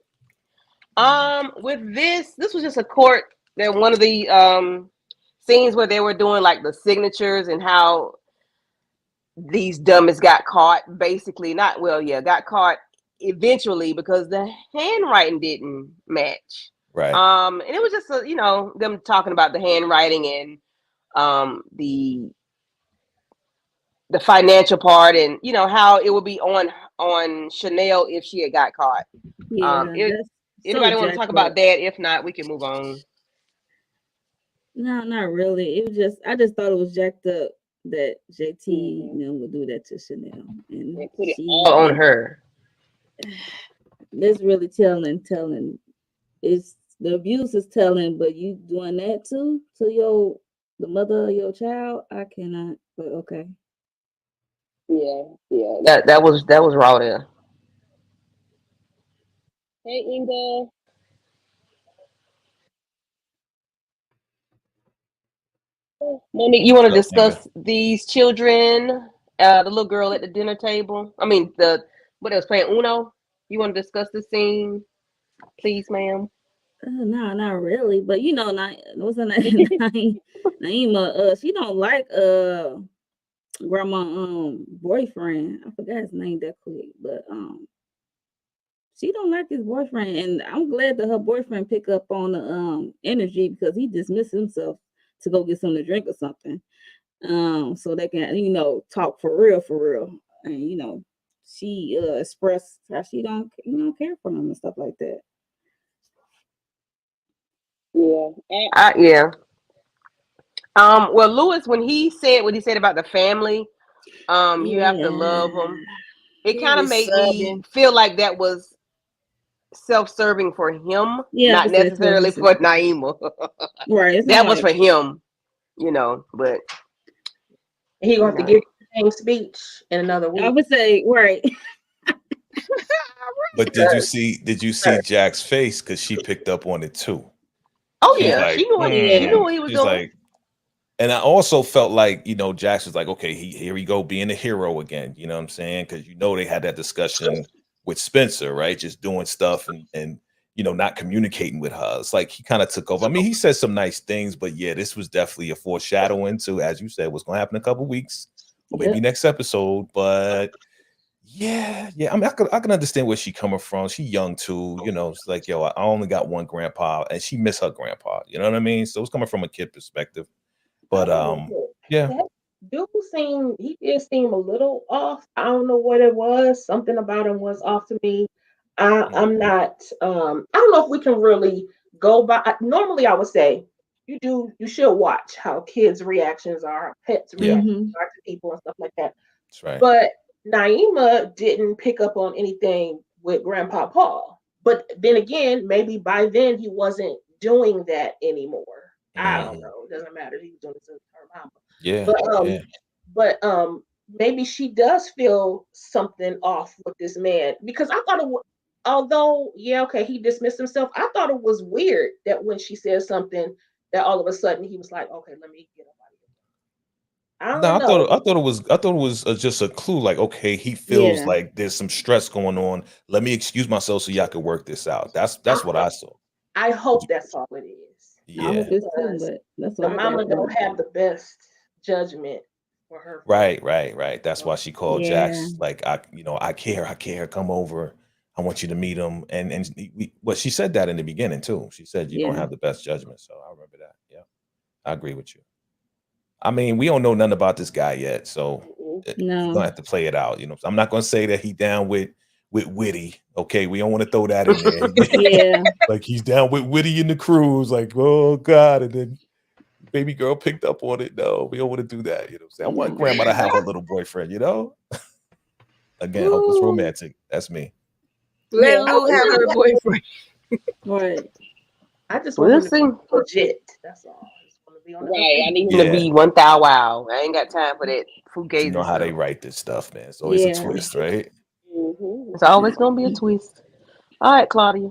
S6: With this was just a court that one of the scenes where they were doing like the signatures and how these dummies got caught. Basically, got caught eventually because the handwriting didn't match.
S3: Right.
S6: And it was just them talking about the handwriting and the financial part and how it would be on Chanel if she had got caught.
S7: Yeah.
S6: Anybody want to talk about that? If not, we can move on.
S7: No, not really. It was I just thought it was jacked up that JT would do that to Chanel. And
S6: they put it all on her.
S7: That's really telling. It's the abuse is telling, but you doing that too to the mother of your child? I cannot. But okay.
S6: Yeah. That was raw there. Hey, Inga. Monique, you want to discuss these children? The little girl at the dinner table. I mean, what else playing Uno? You want to discuss the scene, please, ma'am?
S7: No, not really. But what's her name? Naima. She don't like grandma boyfriend. I forgot his name that quick, but she don't like his boyfriend, and I'm glad that her boyfriend pick up on the energy because he dismissed himself to go get something to drink or something. So they can talk for real, and she expressed how she don't care for him and stuff like that.
S6: Yeah. Well, Lewis, when he said what he said about the family, you have to love them. It kind of made me feel like that was self-serving for him, not necessarily for Naima.
S7: Right.
S6: That was for him. you know, but
S4: He gonna have to give the same speech in another
S7: I
S4: week.
S7: would say, right.
S3: But did you see Jack's face? Because she picked up on it too.
S6: oh
S3: She's
S6: yeah,
S3: like,
S6: she knew what he was
S3: she's
S6: doing.
S3: like, and I also felt like, Jax was like, okay, here we go, being a hero again. You know what I'm saying? Because they had that discussion with Spencer, right? Just doing stuff and not communicating with her. It's like he kind of took over. I mean, he said some nice things, but yeah, this was definitely a foreshadowing to, as you said, what's going to happen in a couple weeks or maybe next episode. But yeah. I mean, I can understand where she coming from. She young too, It's like, yo, I only got one grandpa, and she miss her grandpa. You know what I mean? So it's coming from a kid perspective. But yeah,
S4: That dude he did seem a little off. I don't know what it was. Something about him was off to me. I'm not. I don't know if we can really go by. Normally, I would say you should watch how kids' reactions are, pets' reactions are to people and stuff like that.
S3: that's right.
S4: But Naima didn't pick up on anything with Grandpa Paul. But then again, maybe by then he wasn't doing that anymore. I don't know. It doesn't matter. He was doing it to her mama.
S3: Yeah,
S4: But maybe she does feel something off with this man, because I thought although he dismissed himself. I thought it was weird that when she said something, that all of a sudden he was like, "Okay, let me get up out of here." I don't know.
S3: I thought it was just a clue. Like, okay, he feels like there's some stress going on. Let me excuse myself so y'all can work this out. That's what I saw.
S4: I hope that's all it is.
S7: I hope
S3: Yeah,
S7: it's too, but that's
S4: The
S7: what I
S4: mama
S7: got.
S4: don't have the best judgment for her.
S3: right. That's why she called
S7: Yeah.
S3: Jax. Like, I care. Come over. I want you to meet him. And she said that in the beginning too. She said you don't have the best judgment. So I remember that. Yeah, I agree with you. I mean, we don't know nothing about this guy yet, so we're gonna have to play it out. I'm not gonna say that he down with Witty. Okay, we don't want to throw that in there.
S7: Yeah.
S3: Like he's down with Witty in the cruise. Like, oh God, and then baby girl picked up on it. No, we don't want to do that. You know what I'm saying? I want grandma to have her little boyfriend. Again, Uncle's romantic. That's me.
S5: Let Lou have her boyfriend.
S7: Right.
S4: I just want
S6: We'll
S4: him
S6: see.
S4: to be legit. That's all. I just want to be on the
S6: Right, I need him to
S3: Yeah.
S6: be 1,000 wow. I ain't got time for that fugazi.
S3: You know how they write this stuff, man. It's always a twist, right?
S6: It's always gonna be a twist. All right, Claudia.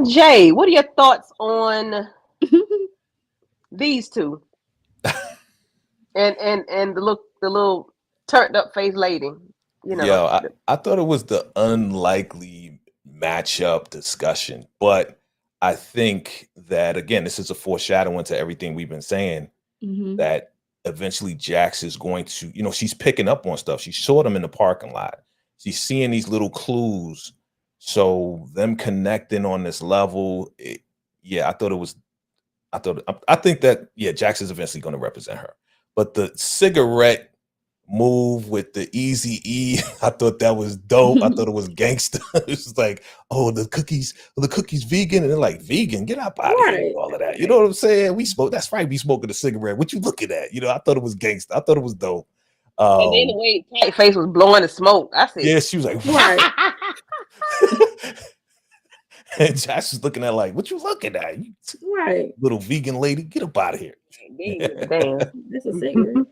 S6: Jay, what are your thoughts on these two? and the little turned up face lady.
S3: Yo, I thought it was the unlikely matchup discussion, but I think that again, this is a foreshadowing to everything we've been saying. That eventually Jax is going to, she's picking up on stuff. She saw them in the parking lot. She's seeing these little clues. So them connecting on this level, I think that Jax is eventually going to represent her. But the cigarette move with the Eazy-E, I thought that was dope. I thought it was gangster. It's just like, oh, the cookies vegan, and they're like, vegan, get up out of here with all of that. You know what I'm saying? We smoke. That's right. We smoking a cigarette. What you looking at? I thought it was gangster. I thought it was dope.
S6: And then the way Tight Face was blowing the smoke, I said,
S3: yeah, she was like, and Josh was looking at like, what you looking at? You little vegan lady, get up out of here.
S6: Damn.
S7: That's a cigarette.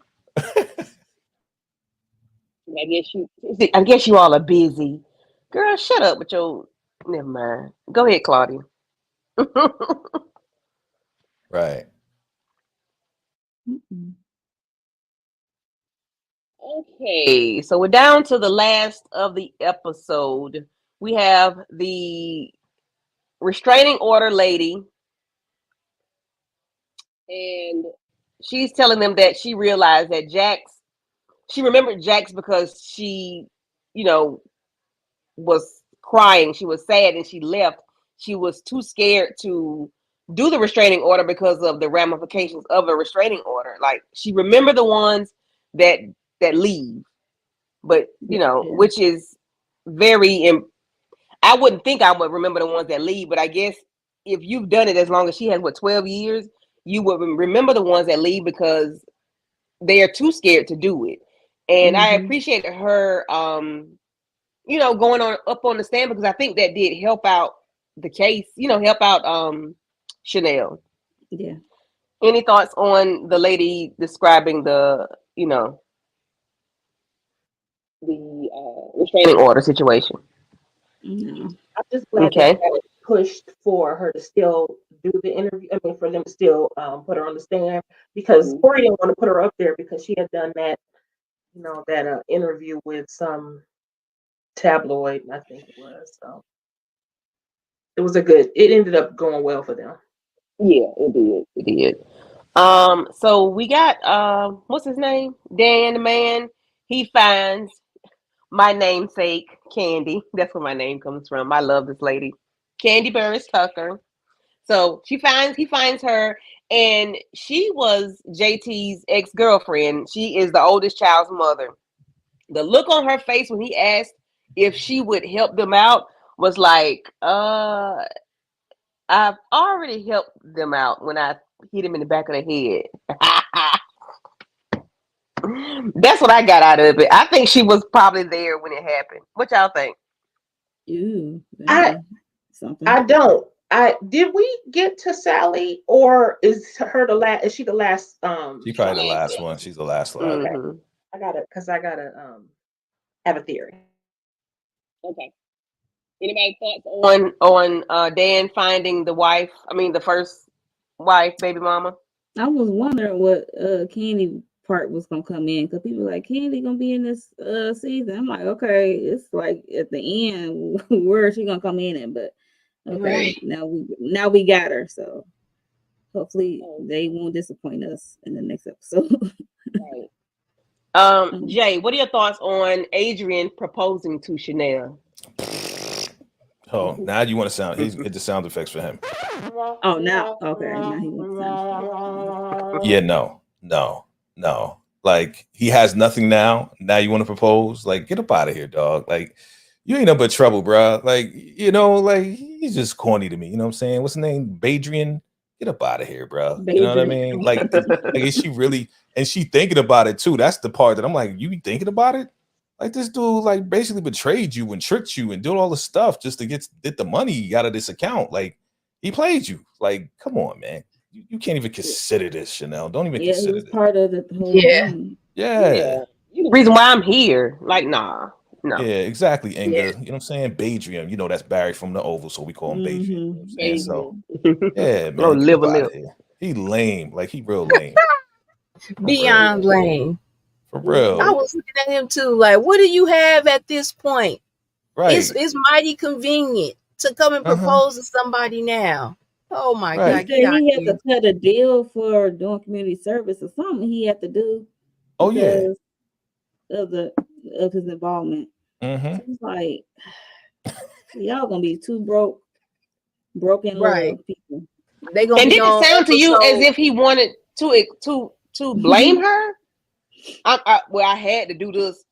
S6: I guess you all are busy. Girl, shut up with your. Never mind. Go ahead, Claudia.
S3: Right.
S6: Okay, so we're down to the last of the episode. We have the restraining order lady, and she's telling them that she realized that she remembered Jax because she, was crying. She was sad and she left. She was too scared to do the restraining order because of the ramifications of a restraining order. Like, she remembered the ones that leave, but which is very I wouldn't think I would remember the ones that leave, but I guess if you've done it as long as she has 12 years, you would remember the ones that leave because they are too scared to do it. And I appreciated her going up on the stand, because I think that did help out the case, help out Chanel.
S7: Yeah.
S6: Any thoughts on the lady describing the, the restraining order situation?
S7: No.
S4: I'm just glad
S6: Okay.
S4: that it pushed for her to still do the interview. I mean, for them to still put her on the stand, because Corey didn't want to put her up there because she had done that, that interview with some tabloid, I think it was. So it ended up going well for them.
S6: Yeah, it did. It did. So we got what's his name? Dan the man. He finds my namesake, Candy. That's where my name comes from. I love this lady. Candy Burris Tucker. So he finds her, and she was JT's ex-girlfriend. She is the oldest child's mother. The look on her face when he asked if she would help them out was like, I've already helped them out when I hit him in the back of the head. That's what I got out of it. I think she was probably there when it happened. What y'all think?
S7: Ooh,
S4: I
S7: something.
S4: I don't. Did we get to Sally, or is her the last? Is she the last?
S3: She's probably the last one. She's the last one.
S4: Okay.
S6: Mhm.
S4: I gotta have a theory.
S6: Okay. Anybody thoughts on Dan finding the first wife, baby mama?
S7: I was wondering what Candy part was gonna come in, because people were like, Candy gonna be in this season. I'm like, okay, it's like at the end where is she gonna come in at? But okay, now we got her, so hopefully they won't disappoint us in the next episode.
S6: Right. Jay, what are your thoughts on Adrian proposing to Chanel?
S3: Oh, now you want to sound? He's get the sound effects for him.
S7: Oh, now okay, now he wants
S3: Yeah, no. Like he has nothing now. Now you want to propose? Like get up out of here, dog. Like you ain't no but trouble, bro. Like like he's just corny to me. You know what I'm saying? What's his name? Badrian. Get up out of here, bro. You know what I mean? Like is she really? And she thinking about it too. That's the part that I'm like, you be thinking about it? Like this dude, like basically betrayed you and tricked you and did all the stuff just to get the money out of this account. Like he played you. Like, come on, man. You can't even consider this, Chanel. Don't even consider
S7: it was
S3: this.
S7: part of the whole thing.
S3: Yeah.
S6: The reason why I'm here. Like, nah. No.
S3: Yeah, exactly. Inga. You know what I'm saying? Badrian. That's Barry from the Oval, so we call him Badrian. You know what I'm saying? So yeah, man.
S6: Oh, live a lip.
S3: He lame. Like he real lame.
S5: Beyond lame.
S3: For real.
S5: I was looking at him too, like, what do you have at this point?
S3: Right.
S5: It's mighty convenient to come and propose to somebody now. Oh my God.
S7: He had to cut a deal for doing community service or something he had to do.
S3: Oh yeah.
S7: Of his involvement. So it's like y'all gonna be two broken
S5: right
S7: people.
S5: They gonna
S6: and
S5: be
S6: did it sound to you as if he wanted to blame her? I had to do this.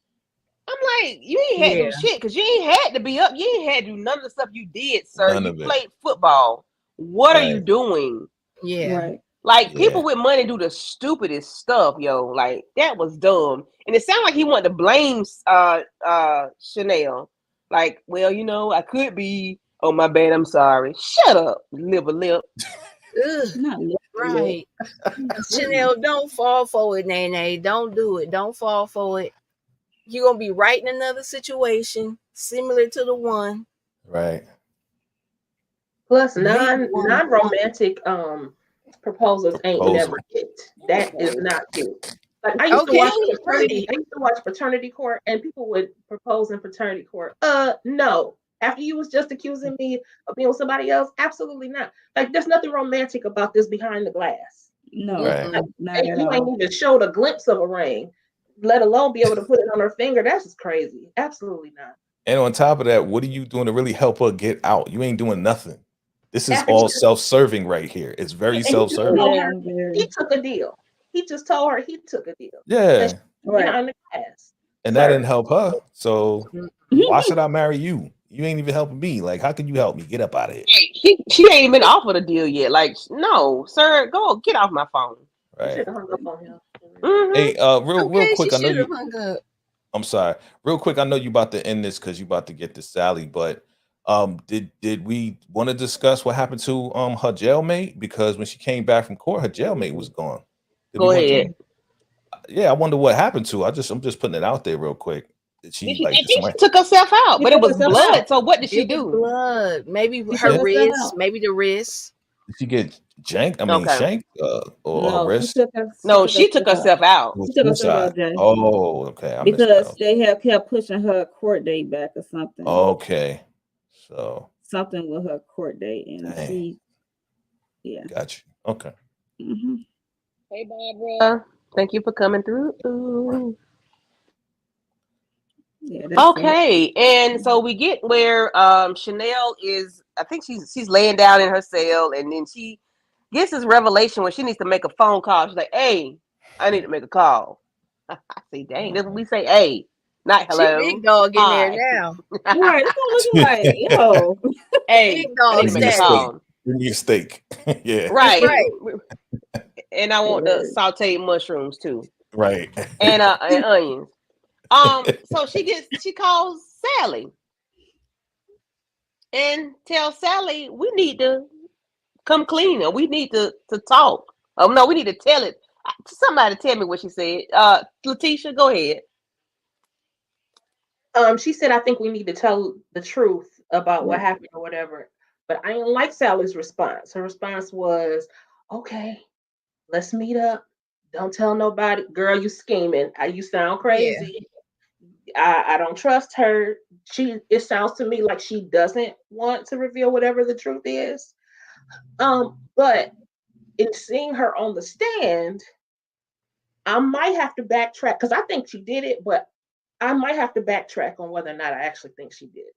S6: I'm like, you ain't had to do shit because you ain't had to be up. You ain't had to do none of the stuff you did, sir. You played football. What are you doing?
S5: Yeah.
S7: Right.
S6: Like people with money do the stupidest stuff, yo. Like that was dumb. And it sounded like he wanted to blame Chanel. Like, well, I could be. Oh my bad, I'm sorry. Shut up, live a lip.
S5: Right. Chanel, don't fall for it, Nene. Don't do it. Don't fall for it. You're gonna be right in another situation similar to the one.
S3: Right.
S4: Plus non-romantic proposals ain't never hit. That is not cute. Like I used to watch Fraternity Court, and people would propose in Fraternity Court. No. After you was just accusing me of being with somebody else, absolutely not. Like there's nothing romantic about this behind the glass.
S7: No,
S4: like, you ain't even showed a glimpse of a ring, let alone be able to put it on her finger. That's just crazy. Absolutely not.
S3: And on top of that, what are you doing to really help her get out? You ain't doing nothing. This is all self-serving right here. It's very self-serving.
S4: He took a deal. He just told her he took a deal.
S3: Yeah.
S4: Behind the glass.
S3: And that didn't help her. So why should I marry you? You ain't even helping me. Like, how can you help me? Get up out of here.
S6: She ain't even offered a deal yet. Like, no, sir, go get off my phone.
S3: Right.
S4: Should have hung up on him.
S3: Hey, real quick, I know you.
S5: Hung up.
S3: I'm sorry. Real quick, I know you about to end this because you about to get to Sally, but Did we want to discuss what happened to her jailmate? Because when she came back from court, her jailmate was gone.
S6: Go ahead.
S3: Yeah, I wonder what happened to her. I'm just putting it out there real quick. Did
S6: I
S3: she
S6: think
S3: like
S6: she took herself out,
S7: She
S6: but it
S7: took
S6: was
S7: herself
S6: blood.
S7: out.
S6: So what did she
S5: It was
S6: do?
S5: blood. Maybe
S7: She
S5: her
S7: took herself
S5: wrist.
S7: out.
S5: Maybe the wrist.
S3: did she get janked? I mean
S6: Okay.
S3: shanked or
S7: No,
S3: wrist?
S6: She took herself out.
S3: It was
S7: She took herself
S3: suicide.
S7: out, Jay.
S3: Oh, okay. I missed that.
S7: Because they have kept pushing her court date back or something.
S3: Okay. So
S7: Something with her court date, and
S3: Dang.
S7: she, yeah.
S3: got you. Okay.
S7: hmm
S6: Hey, Barbara. Thank you for coming through.
S7: Yeah, that's it.
S6: Okay, and so we get where Chanel is. I think she's laying down in her cell, and then she gets this revelation when she needs to make a phone call. She's like, "Hey, I need to make a call." I say, "Dang, that's what we say, hey, not
S5: She
S6: hello."
S5: big dog in there
S6: Hi.
S5: now.
S7: Right, it's gonna look like, yo.
S6: Hey,
S5: Big
S6: I
S5: dog
S6: need to make a
S3: status.
S6: call.
S3: Give me a steak. Yeah.
S6: Right.
S5: Right.
S6: And I want the
S7: Word.
S6: sauteed mushrooms too,
S3: Right.
S6: and onions. So she calls Sally and tells Sally we need to come clean, or we need to talk. Oh no, we need to tell it. Somebody tell me what she said. Letitia, go ahead.
S4: She said, I think we need to tell the truth about what happened or whatever. But I didn't like Sally's response. Her response was, okay, let's meet up. Don't tell nobody. Girl, you scheming. You sound crazy. I don't trust her. It sounds to me like she doesn't want to reveal whatever the truth is. But in seeing her on the stand, I might have to backtrack because I think she did it, but I might have to backtrack on whether or not I actually think she did it.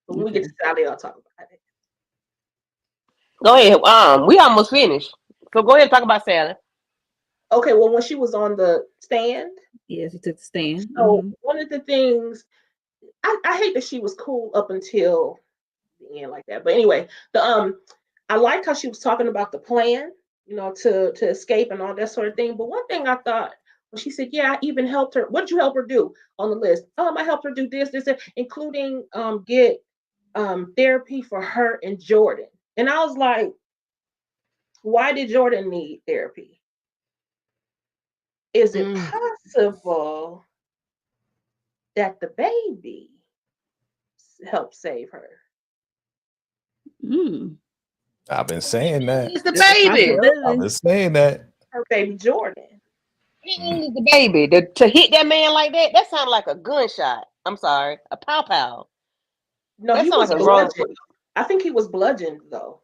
S4: But when we get to Sally, I'll talk about it.
S6: Go ahead. We almost finished. So go ahead and talk about Sally.
S4: Okay, well, when she was on the stand,
S7: Yeah, she took the stand.
S4: so one of the things I hate that she was cool up until the end like that. But anyway, I liked how she was talking about the plan, to escape and all that sort of thing. But one thing I thought when she said, "Yeah, I even helped her." What did you help her do on the list? I helped her do this, including get therapy for her and Jordan. And I was like, why did Jordan need therapy? Is it possible that the baby helped save her?
S3: I've been saying that.
S6: It's the baby.
S3: I've been saying that.
S4: Her baby Jordan.
S6: It's the baby. To hit that man like that sounds like a gunshot. I'm sorry, a pow pow.
S4: No,
S6: That
S4: he
S6: sounds
S4: was
S6: like a wrong.
S4: bludgeoned. I think he was bludgeoned though.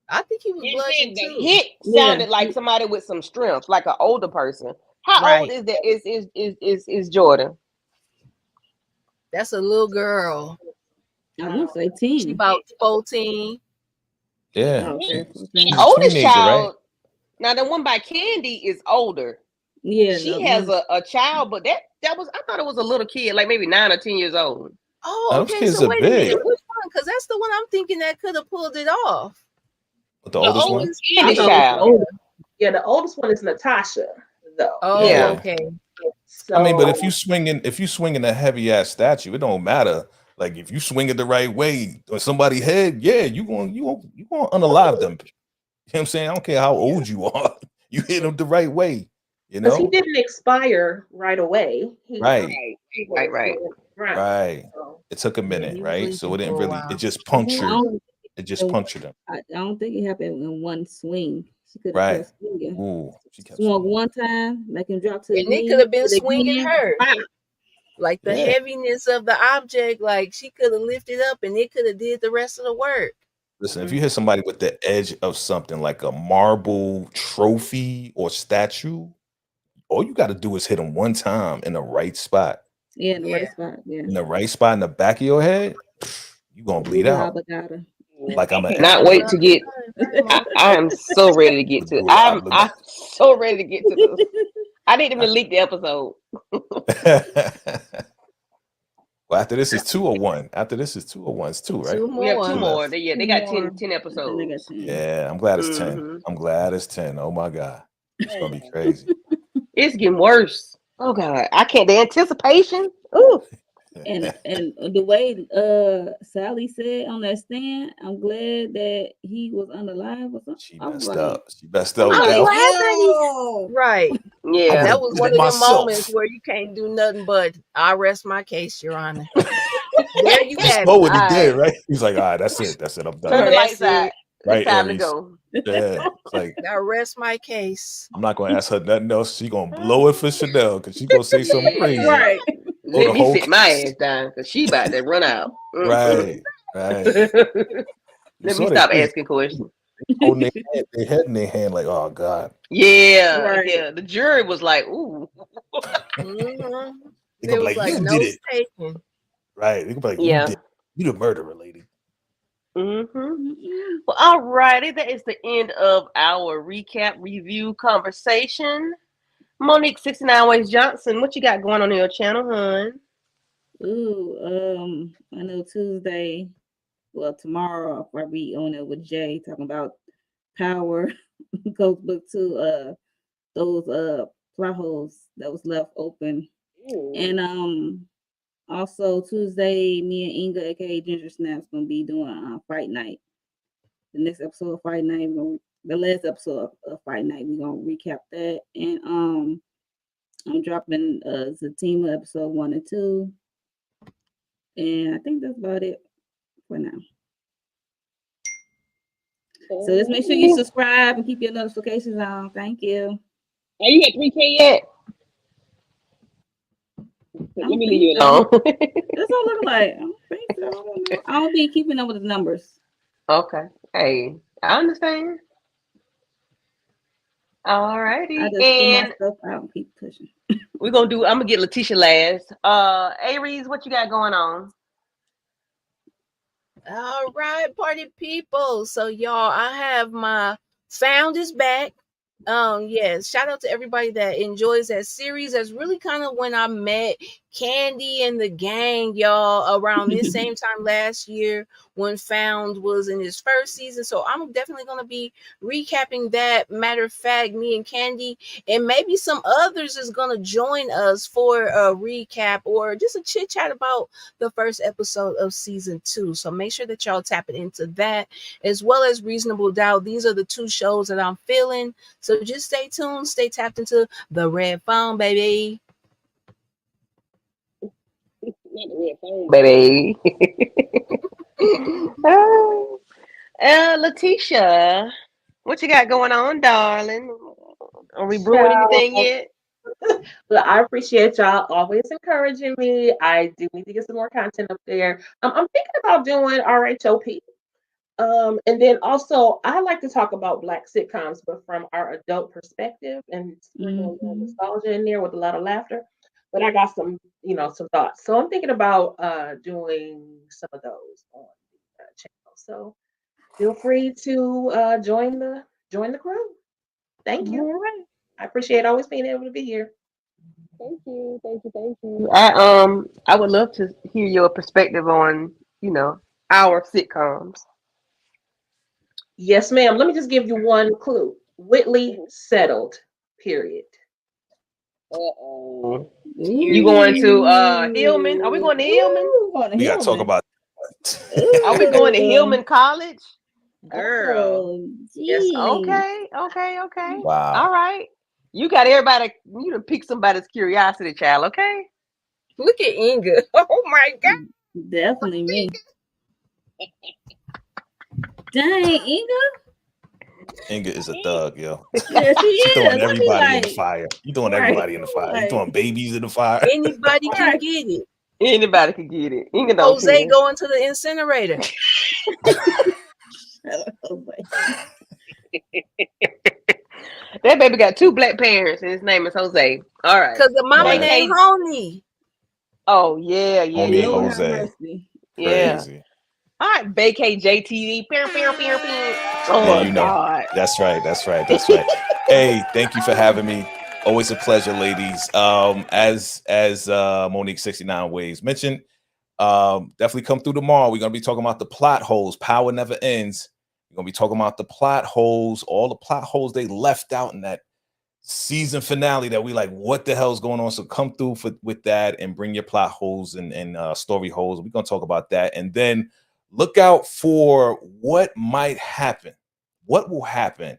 S5: I think he was bludgeoned
S6: The
S5: too.
S6: hit sounded like somebody with some strength, like an older person. How old is that? Is Jordan?
S5: That's a little girl.
S7: I want to say 10.
S5: She about 14.
S3: Yeah.
S7: Okay.
S6: The oldest
S3: teenager,
S6: child.
S3: right?
S6: Now the one by Candy is older.
S7: Yeah,
S6: She has a child, but that was, I thought it was a little kid, like maybe 9 or 10 years old.
S5: Oh,
S3: Those
S5: okay.
S3: kids
S5: So
S3: are
S5: wait a minute.
S3: big.
S5: Which one? Because that's the one I'm thinking that could have pulled it off.
S3: The oldest one?
S6: Candy's
S4: I know
S6: child.
S4: Yeah, the oldest one is Natasha, though.
S5: Oh,
S3: Yeah.
S5: okay.
S3: I mean, but
S4: So-
S3: if you swinging a heavy ass statue, it don't matter. Like if you swing it the right way on somebody's head, yeah, you gonna unalive them. You know what I'm saying? I don't care how old you are. You hit them the right way, you
S4: because he
S3: know?
S4: didn't expire right away.
S3: Right.
S6: Right.
S4: So,
S3: It took a minute,
S5: he
S3: right?
S5: was
S3: So it didn't
S5: for a
S3: really,
S5: while.
S3: it just
S7: I
S3: punctured.
S7: don't,
S3: It just punctured him.
S7: I don't think it happened in one swing. She could have
S3: Right.
S7: kept swinging.
S3: Ooh, she kept
S7: Swung
S3: swinging.
S7: one time, make him drop to his
S5: And it
S7: knees.
S5: could have been
S7: hit it
S5: swinging
S7: again.
S5: her.
S7: Bam.
S5: Like the
S3: Yeah.
S5: heaviness of the object, like she could have lifted up and it could have did the rest of the work.
S3: Listen, if you hit somebody with the edge of something like a marble trophy or statue, all you got to do is hit them one time in the right spot.
S7: Yeah, in the
S5: Yeah.
S7: right spot. Yeah.
S3: In the right spot in the back of your head, you gonna bleed out.
S7: Obrigado.
S3: Like I'm
S6: I
S3: an
S6: cannot wait to get. I am so ready to get to. I'm so ready to get to this. I need them to leak the episode.
S3: Well, after this is 201. After this is 201. It's 2, right?
S6: We have 2
S3: Two
S6: more.
S3: left.
S6: They got 10 episodes.
S3: Yeah, I'm glad it's 10.
S6: Mhm.
S3: I'm glad it's 10. Oh my God. It's gonna be crazy.
S6: It's getting worse. Oh God, I can't. The anticipation. Ooh.
S3: Yeah.
S7: And the way Sally said on that stand, I'm glad that he was unalive or something.
S3: She
S7: I was
S3: messed
S7: like,
S3: up. She messed
S7: I'm
S3: up.
S6: I'm
S7: like,
S3: Yo.
S6: glad that
S7: yo.
S5: Right.
S3: I
S6: Yeah.
S5: That
S3: would've
S5: was
S3: did
S5: one
S3: it
S5: of them
S3: myself.
S5: moments where you can't do nothing but I rest my case, Your Honor. There you
S3: You just
S5: have
S3: know
S5: it.
S3: what he
S6: All
S3: did,
S6: right.
S3: right? He's like, all right, that's it. That's it. I'm
S6: Turn
S3: done.
S6: the
S5: That's
S6: lights out.
S5: it.
S6: It's
S3: Right,
S6: time to
S3: Aries.
S6: go.
S3: Yeah. It's like,
S5: I rest my case.
S3: I'm not gonna ask her nothing else. She gonna blow it for Chanel because she gonna say something
S6: Yeah.
S3: crazy.
S7: Right.
S3: Blow
S6: Let
S3: the
S6: me
S3: whole
S6: sit my
S3: case.
S6: ass down because she about to run out.
S3: Right. Right. You
S6: Let me
S3: saw they
S6: stop
S3: face
S6: asking questions.
S3: holding their head in their hand, like, oh God.
S6: Yeah,
S7: Right.
S6: yeah. The jury was like, ooh.
S5: Mhm.
S3: They
S5: It
S3: gonna be
S5: was
S3: like,
S5: like
S3: you did
S5: notes
S3: it.
S5: taken.
S3: Right. They gonna be like, you
S6: Yeah.
S3: did. You the murderer, lady.
S6: Mm-hmm.
S7: Mm-mm.
S6: Well, all righty. That is the end of our recap review conversation. Monique 69 Ways Johnson, what you got going on your channel, hun?
S7: Ooh, I know Tuesday, well, tomorrow I'll probably be on it with Jay talking about Power, Ghost Book 2, those plot holes that was left open. And also Tuesday, me and Inga, aka Ginger Snaps, gonna be doing Fight Night. The next episode of Fight Night, the last episode of Fight Night, we're gonna recap that. And I'm dropping Zatima episode 1 and 2. And I think that's about it for now. So just make sure you subscribe and keep your notifications on. Thank you.
S6: Are you at 3K yet? Let me leave you alone.
S7: That's what it look like. I don't think so. I don't know. I don't be keeping up with the numbers.
S6: Okay. Hey, I understand. All righty.
S7: I just put my
S6: And
S7: stuff out and keep pushing.
S6: I'm gonna get Letitia last. Aries, what you got going on?
S5: All right, party people. So y'all, I have my Found is back. Yes, shout out to everybody that enjoys that series. That's really kind of when I met Candy and the gang, y'all, around this same time last year when Found was in his first season. So I'm definitely gonna be recapping that. Matter of fact, me and Candy and maybe some others is gonna join us for a recap or just a chit chat about the first episode of season 2. So make sure that y'all tapping into that as well as Reasonable Doubt. These are the two shows that I'm feeling. So just stay tuned, stay tapped into the red phone, baby.
S6: Not the red phone, baby. Letitia, what you got going on, darling? Are we brewing anything yet?
S4: But I appreciate y'all always encouraging me. I do need to get some more content up there. I'm thinking about doing RHOP. And then also, I like to talk about Black sitcoms, but from our adult perspective and sprinkle a little nostalgia in there with a lot of laughter. But I got some, some thoughts. So I'm thinking about doing some of those on the channel. So feel free to join the crew. Thank you.
S7: All right.
S4: I appreciate always being able to be here.
S6: Thank you. I would love to hear your perspective on, our sitcoms.
S4: Yes, ma'am. Let me just give you one clue. Whitley settled. Period.
S6: Uh-oh. You going to Hillman? Are we going to Hillman?
S7: Ooh, going to
S3: We gotta talk
S7: Hillman.
S3: about
S6: Are we going to
S7: Ooh.
S6: Hillman College? Girl.
S7: Oh,
S4: Yes.
S7: geez.
S6: Okay.
S3: wow.
S6: All right. You got everybody, you done pick somebody's curiosity, child, okay?
S5: Look at Inga. Oh my God.
S7: Definitely me. Dang, Inga.
S3: Inga is a thug, yo.
S7: Yeah, she
S3: She's
S7: is.
S3: throwing
S7: I be
S3: everybody in the
S7: like,
S3: fire. You throwing
S7: right.
S3: everybody in the fire. You
S7: Like,
S3: throwing babies in the fire.
S5: Anybody can
S7: Right.
S5: get it.
S6: Anybody can get it. Inga don't
S5: Jose
S6: care.
S5: going to the incinerator.
S6: That baby got 2 black parents and his name is Jose. All right.
S5: Because the mama
S3: Yeah.
S5: named Honey.
S6: Oh, yeah.
S3: Homie
S7: Lord have
S3: Jose.
S7: mercy.
S6: Yeah.
S3: Crazy.
S6: All right, vacate JTV. Pew, pew, pew, pew. Oh,
S3: Yeah, you know.
S6: God.
S3: That's right. Hey, thank you for having me. Always a pleasure, ladies. As Monique 69 Ways mentioned, definitely come through tomorrow. We're gonna be talking about the plot holes. Power never ends. We're gonna be talking about the plot holes, all the plot holes they left out in that season finale that we like, what the hell's going on? So come through with that and bring your plot holes and story holes. We're gonna talk about that, and then look out for what might happen. What will happen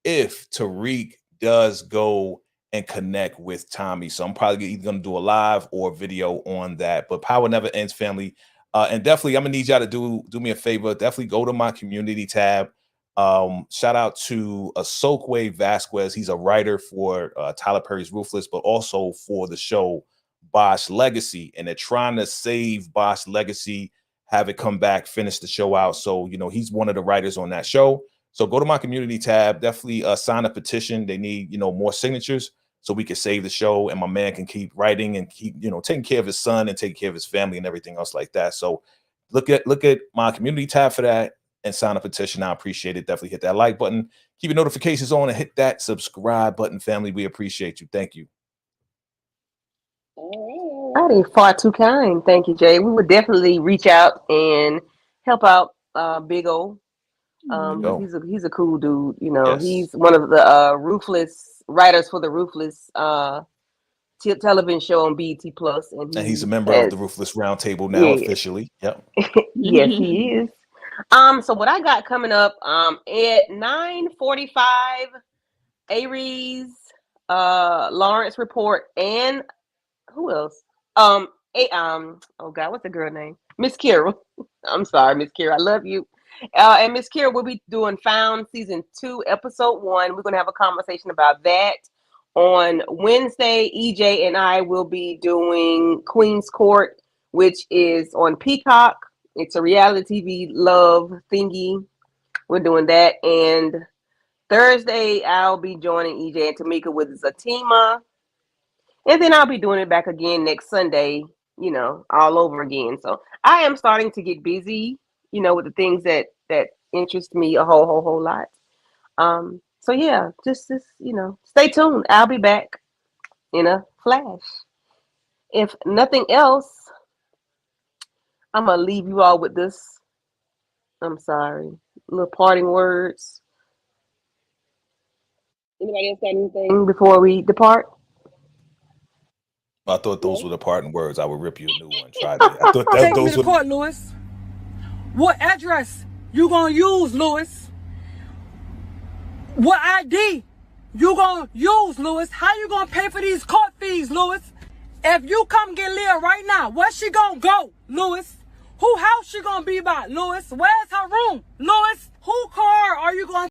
S3: if Tariq does go and connect with Tommy? So I'm probably either gonna do a live or video on that. But power never ends, family. And definitely, I'm gonna need y'all to do me a favor. Definitely go to my community tab. Shout out to Asokwe Vasquez. He's a writer for Tyler Perry's Ruthless, but also for the show Bosch Legacy. And they're trying to save Bosch Legacy, have it come back, finish the show out. So, you know, he's one of the writers on that show. So go to my community tab, definitely sign a petition. They need, you know, more signatures so we can save the show and my man can keep writing and keep, you know, taking care of his son and taking care of his family and everything else like that. So look at my community tab for that and sign a petition. I appreciate it. Definitely hit that like button, keep your notifications on, and hit that subscribe button, family. We appreciate you. Thank you.
S6: That is far too kind. Thank you, Jay. We would definitely reach out and help out Big O. He's a cool dude. You know,
S3: Yes.
S6: he's one of the Ruthless writers for the Ruthless television show on BET Plus, and
S3: he's a member of the Ruthless Roundtable now, officially. Yep.
S6: Yes, he is. So what I got coming up at 9:45, Aries, Lawrence Report, and who else? Oh God, what's the girl name? Miss Kira. I'm sorry, Miss Kira. I love you. And Miss Kira will be doing Found Season 2, Episode 1. We're gonna have a conversation about that. On Wednesday, EJ and I will be doing Queen's Court, which is on Peacock. It's a reality TV love thingy. We're doing that. And Thursday, I'll be joining EJ and Tamika with Zatima. And then I'll be doing it back again next Sunday, you know, all over again. So I am starting to get busy, you know, with the things that interest me a whole lot. So yeah, just you know, stay tuned. I'll be back in a flash. If nothing else, I'm gonna leave you all with this. I'm sorry, little parting words. Anybody else got anything before we depart?
S3: I thought those were the parting words. I would rip you a new one. Try that. I thought
S8: Take me
S3: those
S8: to
S3: were.
S8: court, Lewis. What address you gonna use, Lewis? What ID you gonna use, Lewis? How you gonna pay for these court fees, Lewis? If you come get Leah right now, where she gonna go, Lewis? Who house she gonna be by, Lewis? Where's her room, Lewis? Who car are you gonna